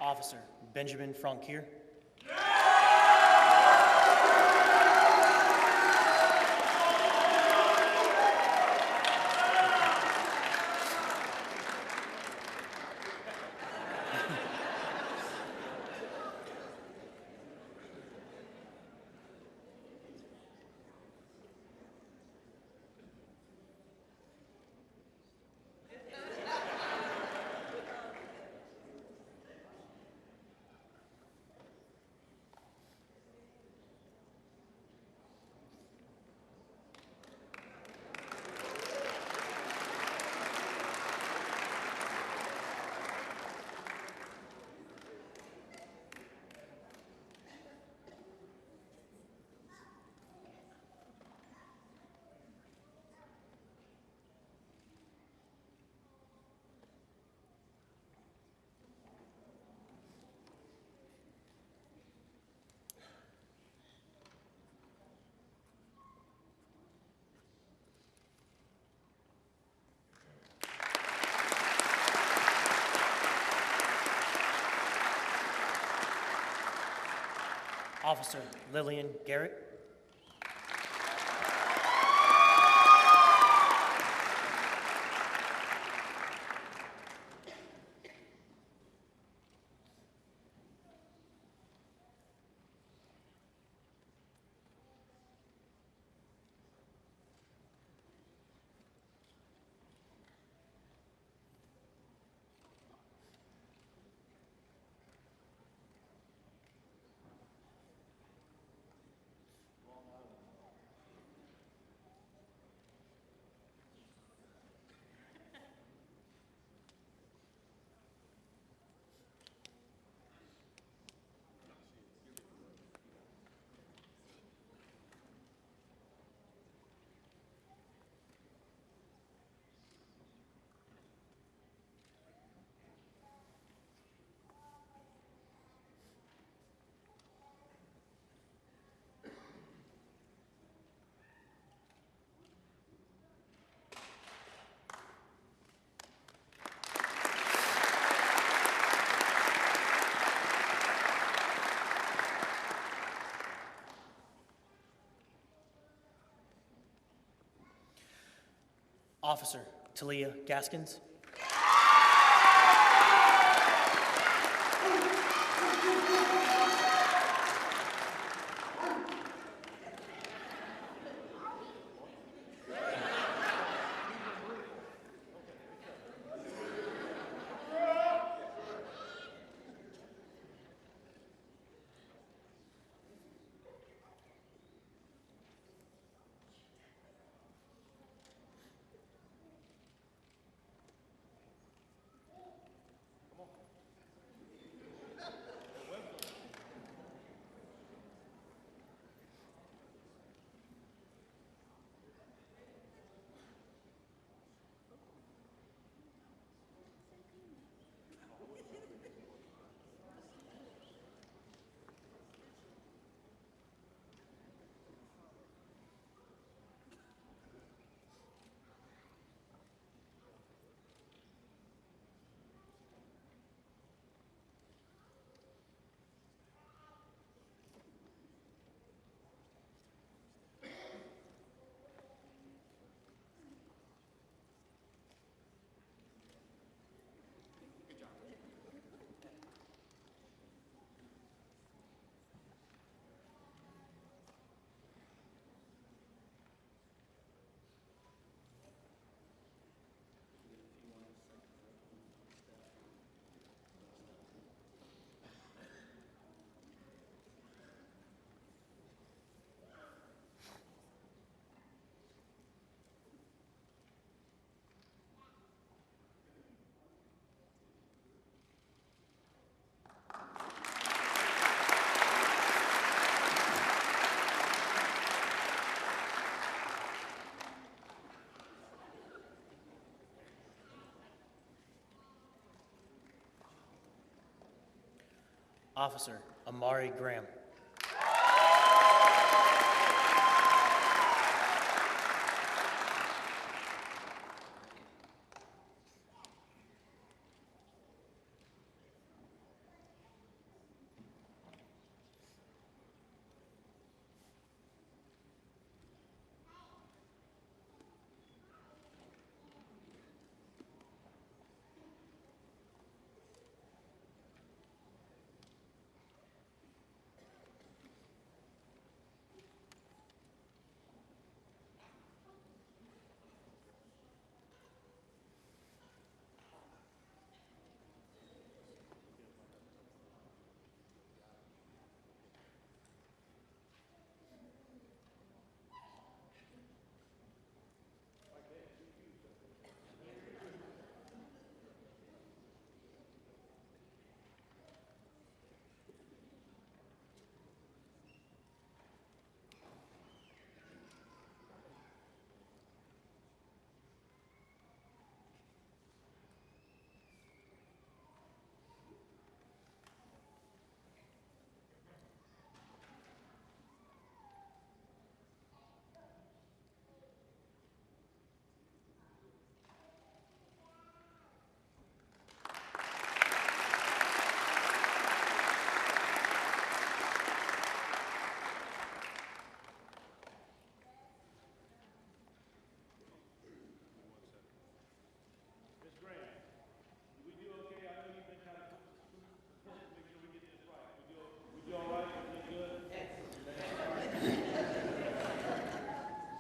Officer Benjamin Franquier. Officer Lillian Garrett. Officer Talia Gaskins. Officer Amari Graham.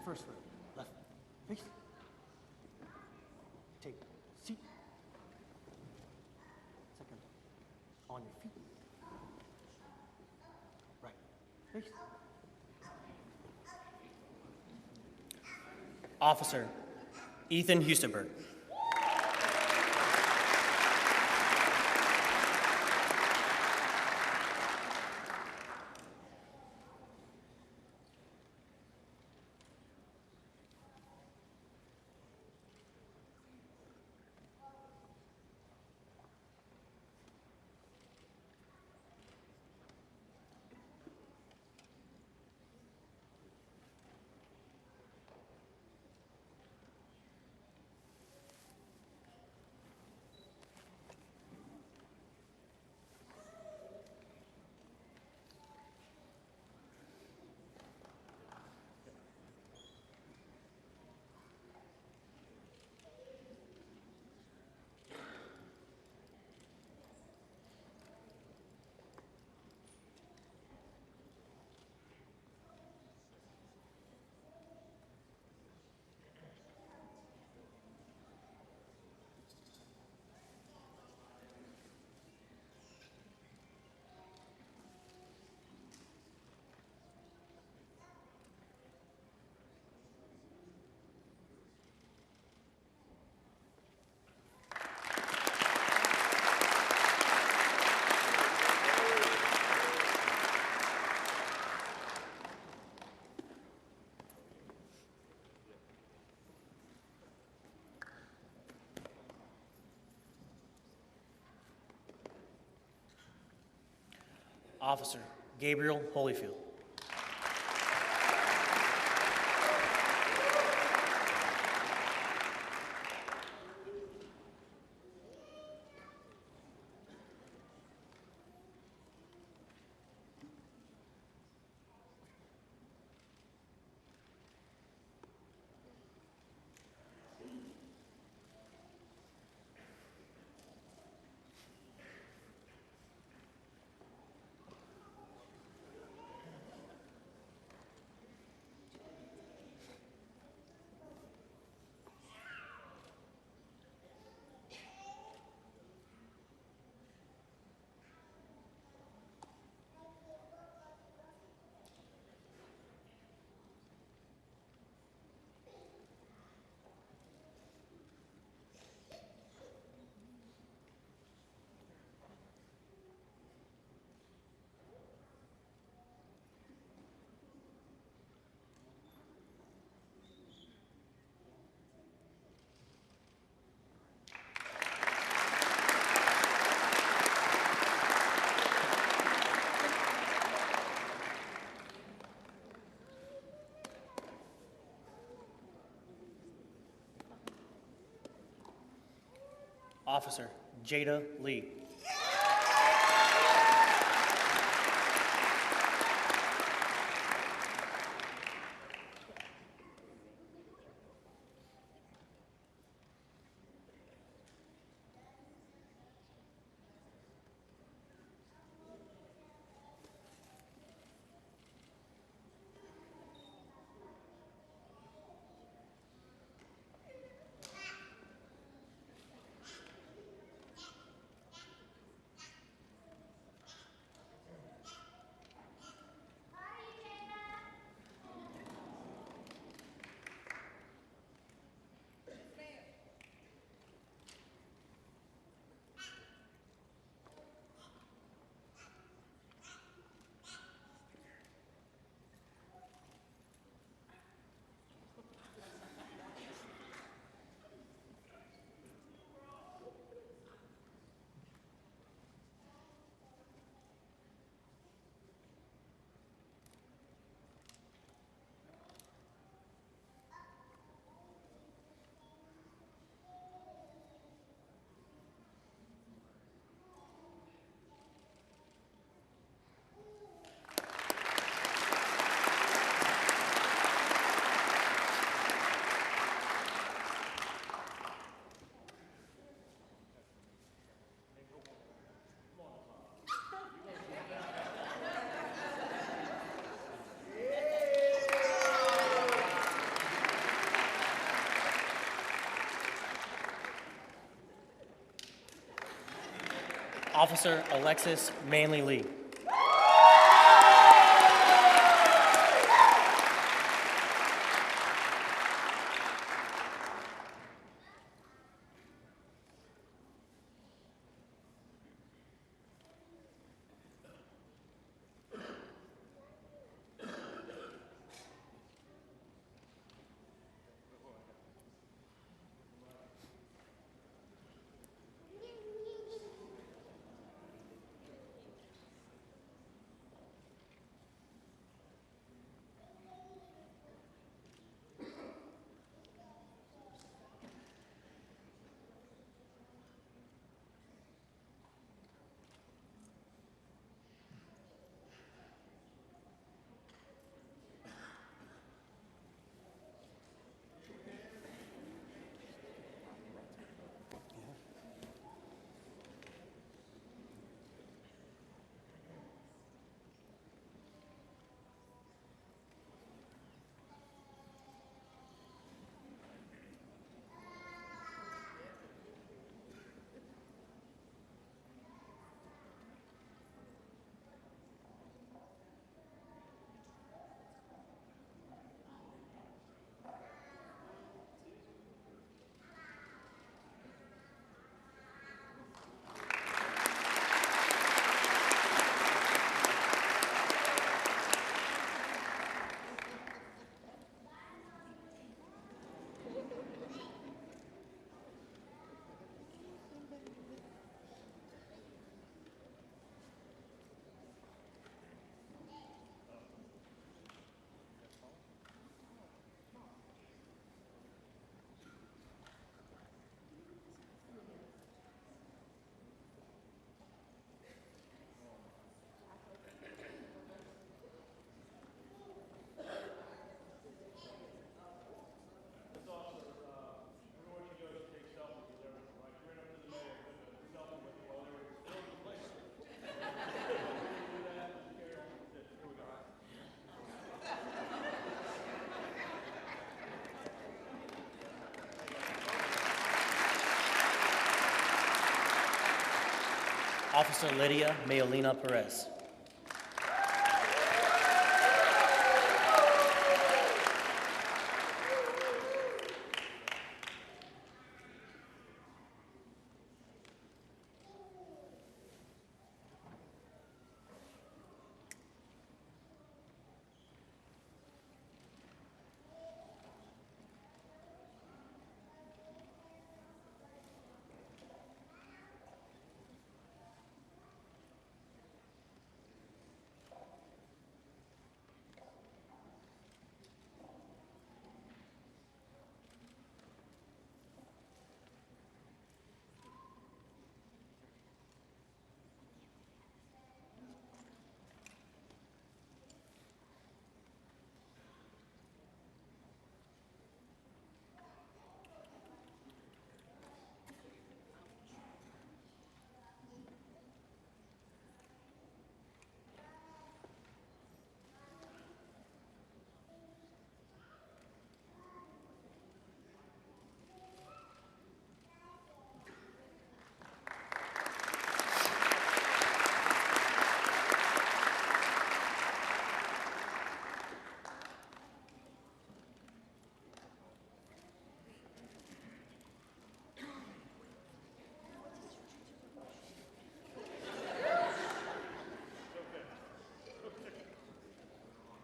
First row, left, face. Take seat. Second, on your feet. Right, face. Officer Ethan Hustenberg. Officer Gabriel Holyfield. Officer Jada Lee. Officer Alexis Manley Lee. Officer Lydia Mayolina Perez.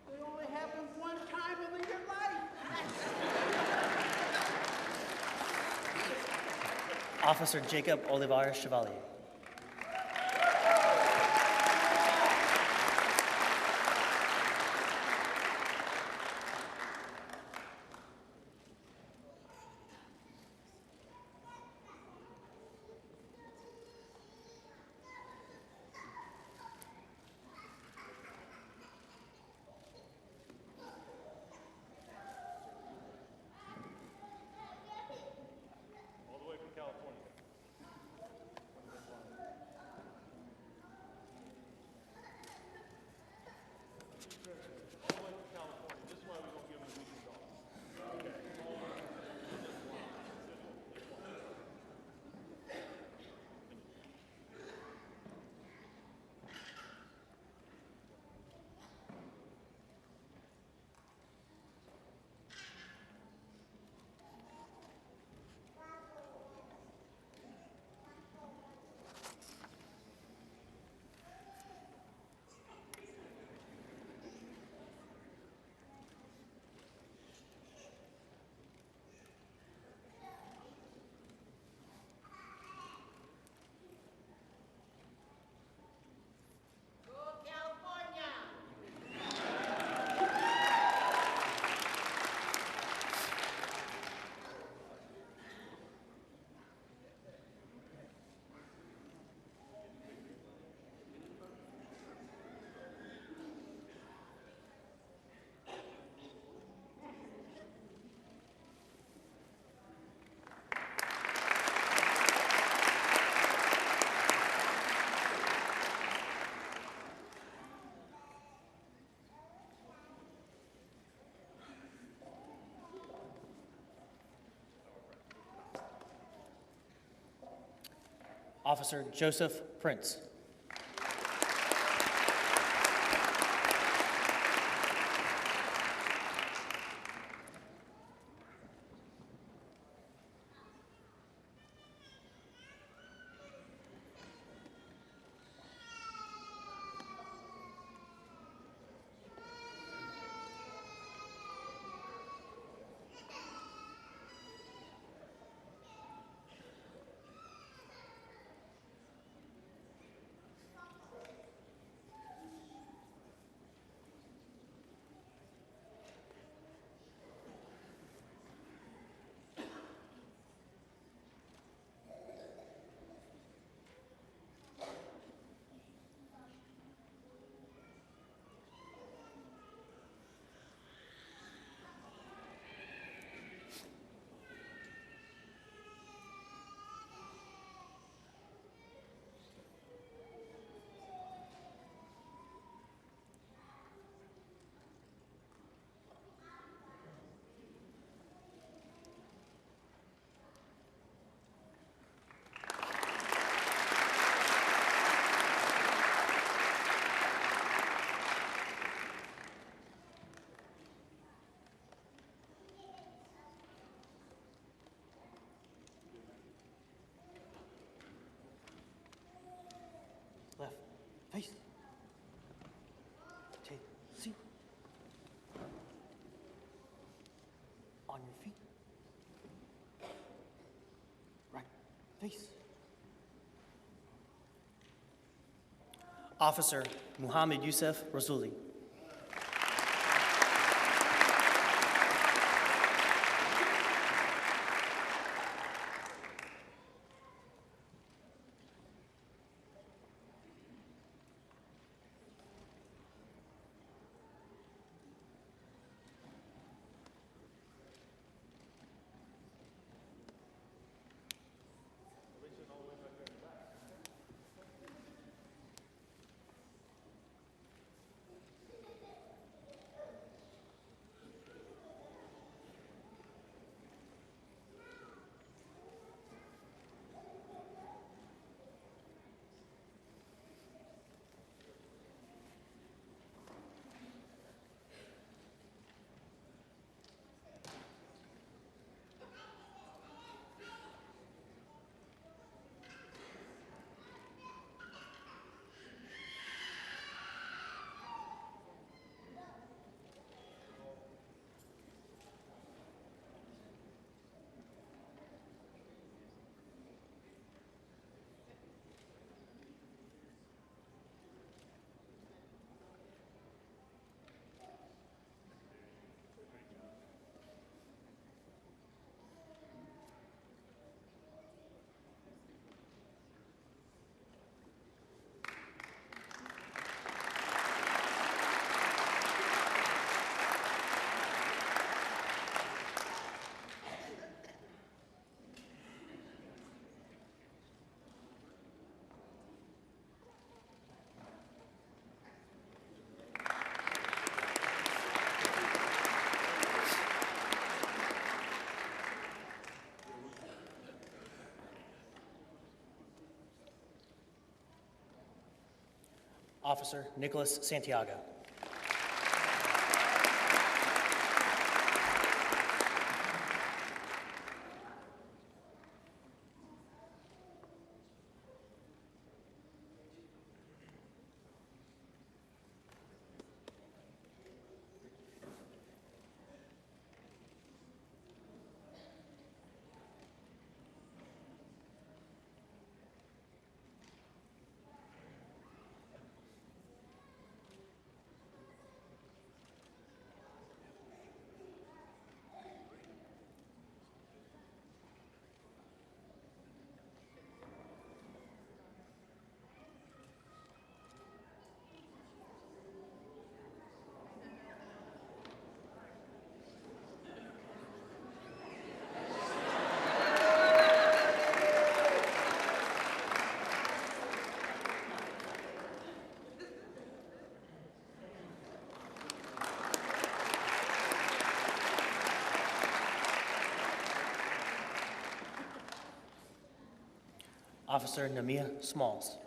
It only happens one time in your life. Officer Jacob Olivares Chevalier. All the way from California. This is why we don't give them weekends off. Officer Joseph Prince. Officer Muhammad Yusuf Rasuli. Officer Nicholas Santiago. Officer Namia Smalls.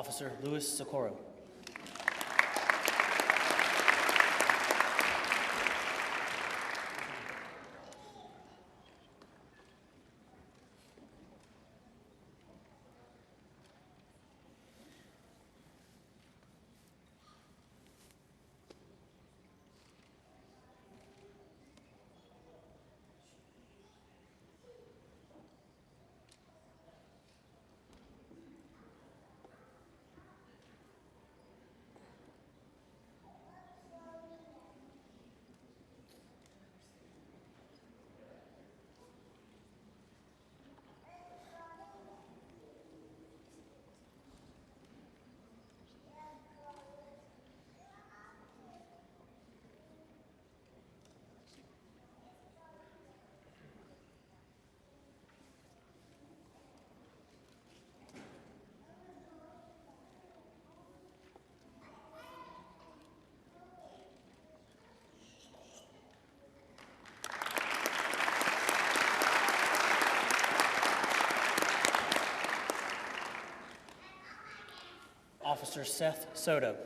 Officer Luis Socorro. Officer Seth Soto.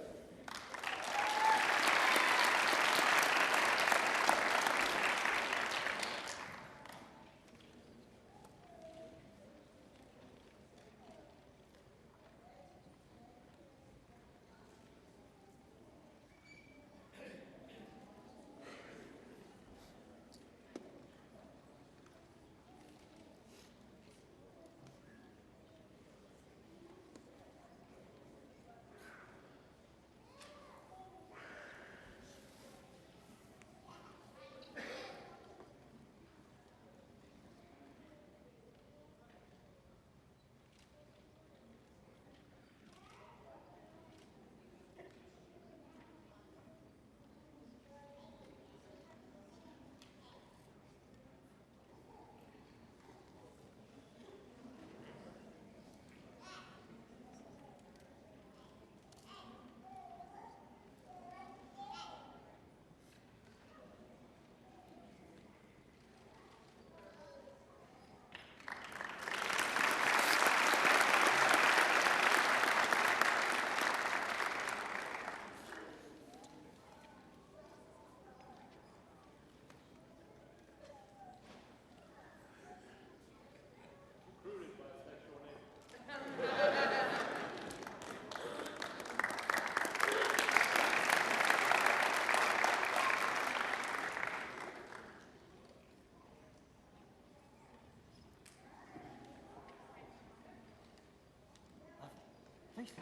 Face.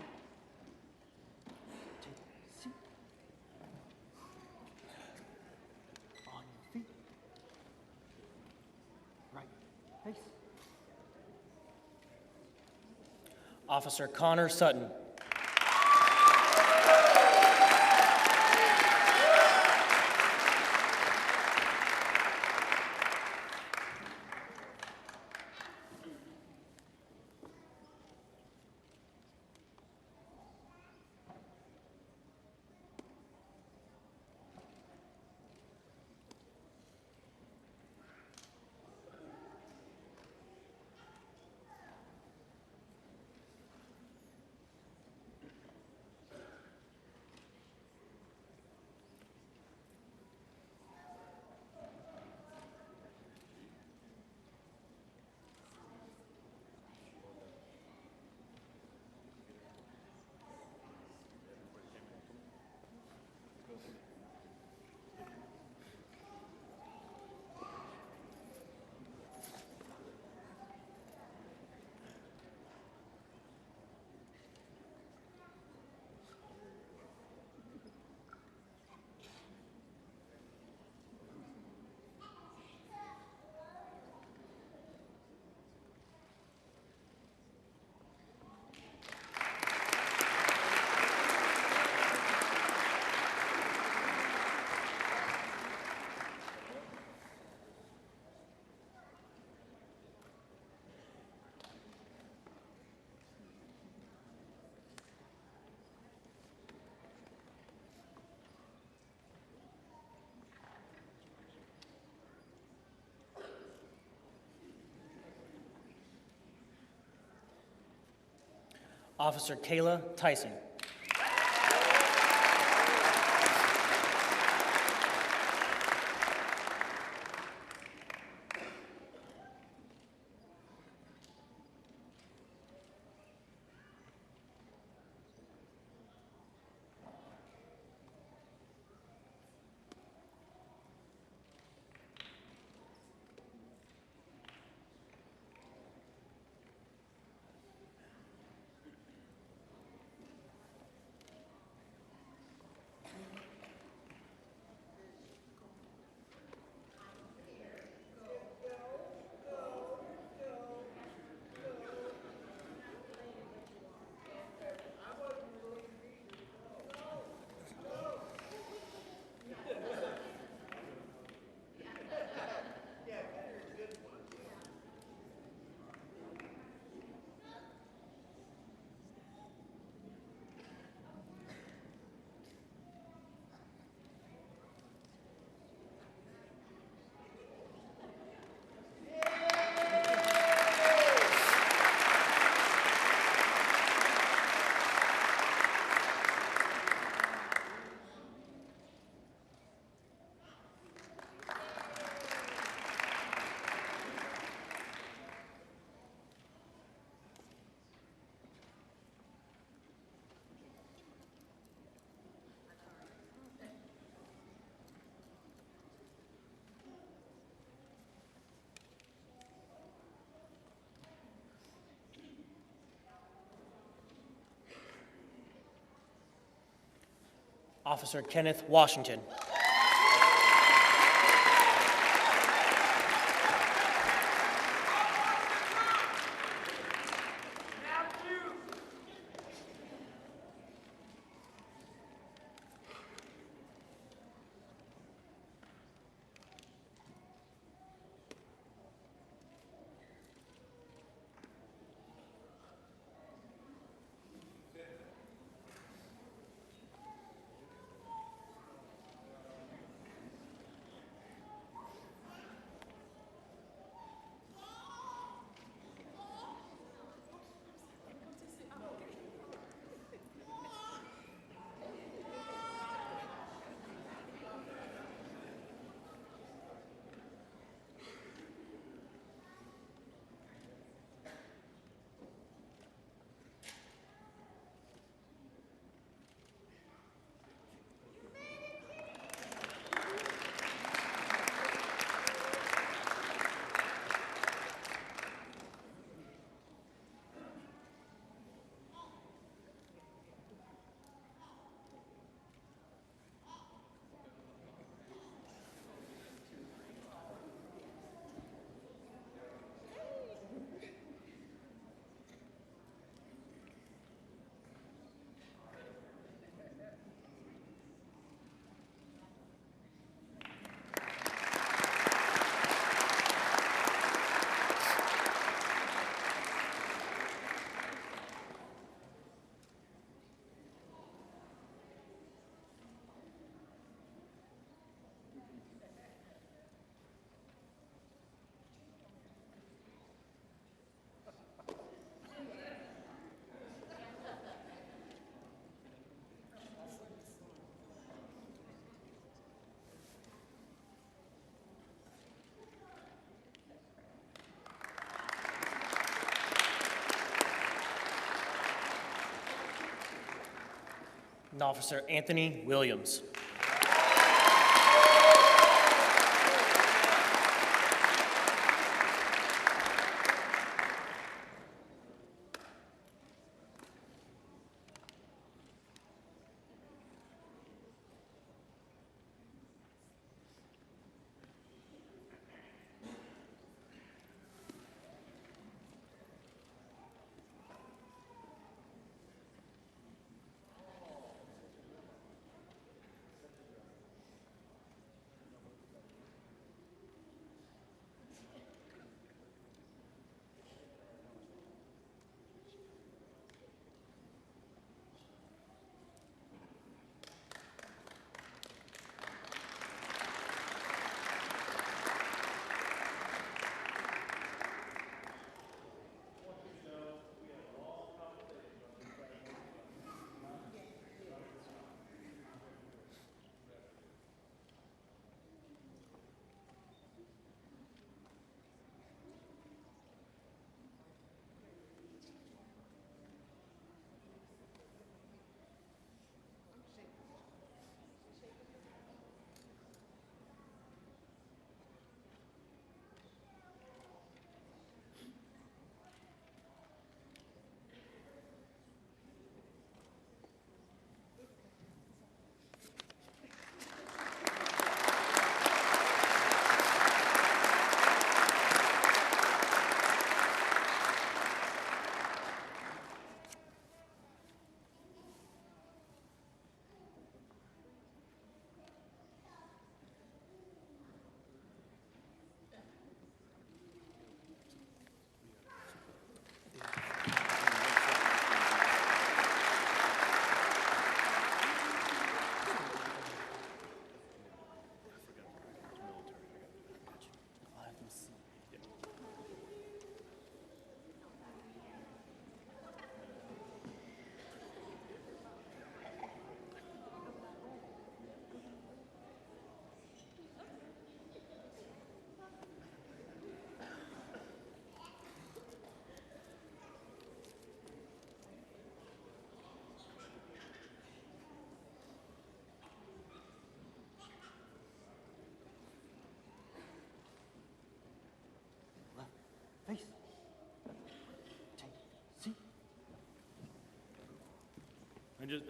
Take a seat. On your feet. Right. Face. Officer Connor Sutton. Officer Kayla Tyson. Officer Kenneth Washington. And Officer Anthony Williams.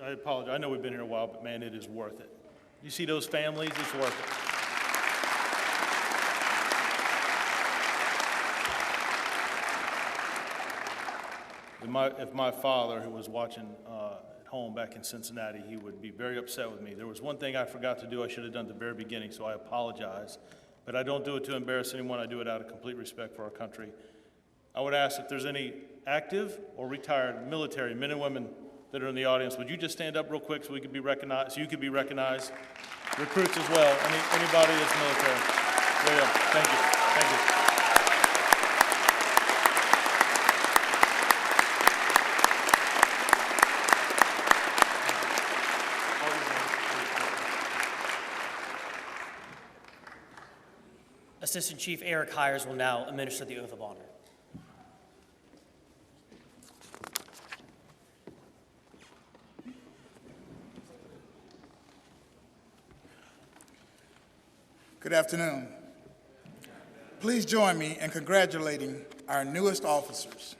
I apologize. I know we've been here a while, but man, it is worth it. You see those families, it's worth it. If my father, who was watching at home back in Cincinnati, he would be very upset with me. There was one thing I forgot to do I should have done at the very beginning, so I apologize. But I don't do it to embarrass anyone. I do it out of complete respect for our country. I would ask if there's any active or retired military men and women that are in the audience, would you just stand up real quick so we could be recognized, so you could be recognized? Recruits as well, anybody that's military. Yeah, thank you, thank you. Assistant Chief Eric Hires will now administer the oath of honor. Good afternoon. Please join me in congratulating our newest officers.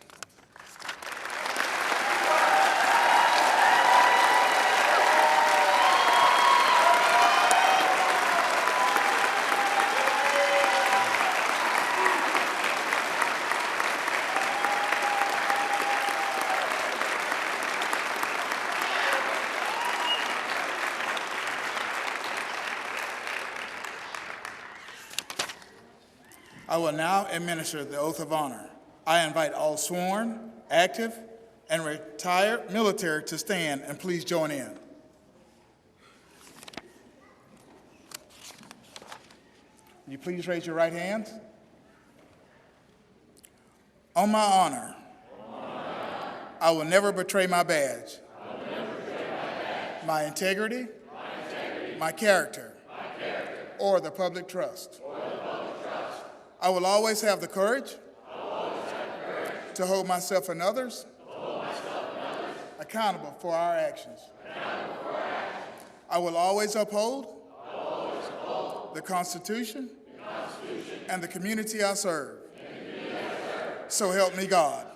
I will now administer the oath of honor. I invite all sworn, active, and retired military to stand and please join in. Will you please raise your right hands? On my honor, I will never betray my badge, my integrity, my character, or the public trust. I will always have the courage to hold myself and others accountable for our actions. I will always uphold the Constitution and the community I serve. So help me God.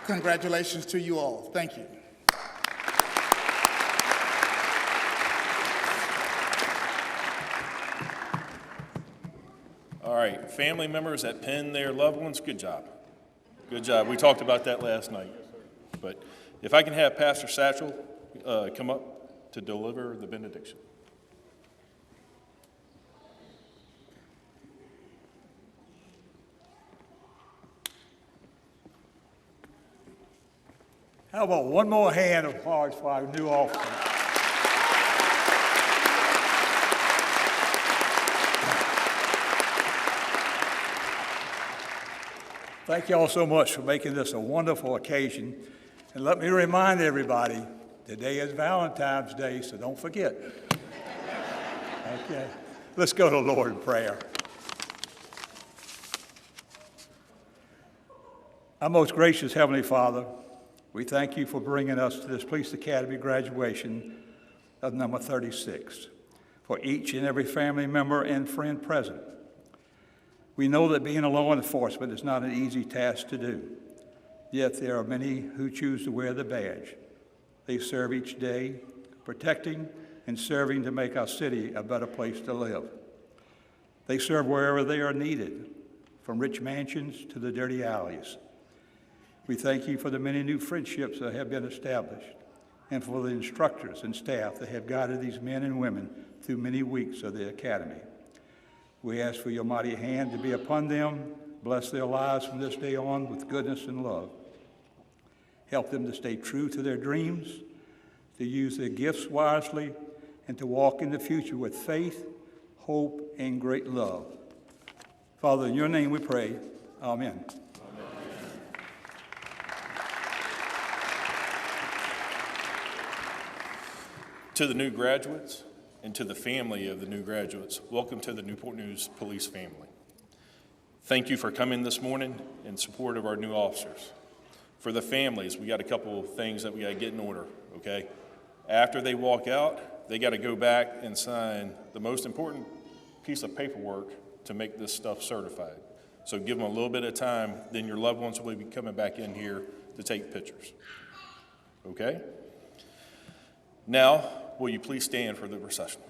Congratulations to you all. Thank you. All right, family members that pin their loved ones, good job. Good job. We talked about that last night. But if I can have Pastor Satchel come up to deliver the benediction. How about one more hand of applause for our new officers? Thank you all so much for making this a wonderful occasion. And let me remind everybody, today is Valentine's Day, so don't forget. Okay, let's go to the Lord in prayer. Our most gracious Heavenly Father, we thank you for bringing us to this Police Academy graduation of number 36, for each and every family member and friend present. We know that being a law enforcement is not an easy task to do, yet there are many who choose to wear the badge. They serve each day, protecting and serving to make our city a better place to live. They serve wherever they are needed, from rich mansions to the dirty alleys. We thank you for the many new friendships that have been established. and for the instructors and staff that have guided these men and women through many weeks of the academy. We ask for your mighty hand to be upon them. Bless their lives from this day on with goodness and love. Help them to stay true to their dreams, to use their gifts wisely, and to walk in the future with faith, hope, and great love. Father, in your name we pray. Amen. To the new graduates and to the family of the new graduates, welcome to the Newport News Police family. Thank you for coming this morning in support of our new officers. For the families, we got a couple of things that we got to get in order, okay? After they walk out, they got to go back and sign the most important piece of paperwork to make this stuff certified. So give them a little bit of time, then your loved ones will be coming back in here to take pictures, okay? Now, will you please stand for the procession?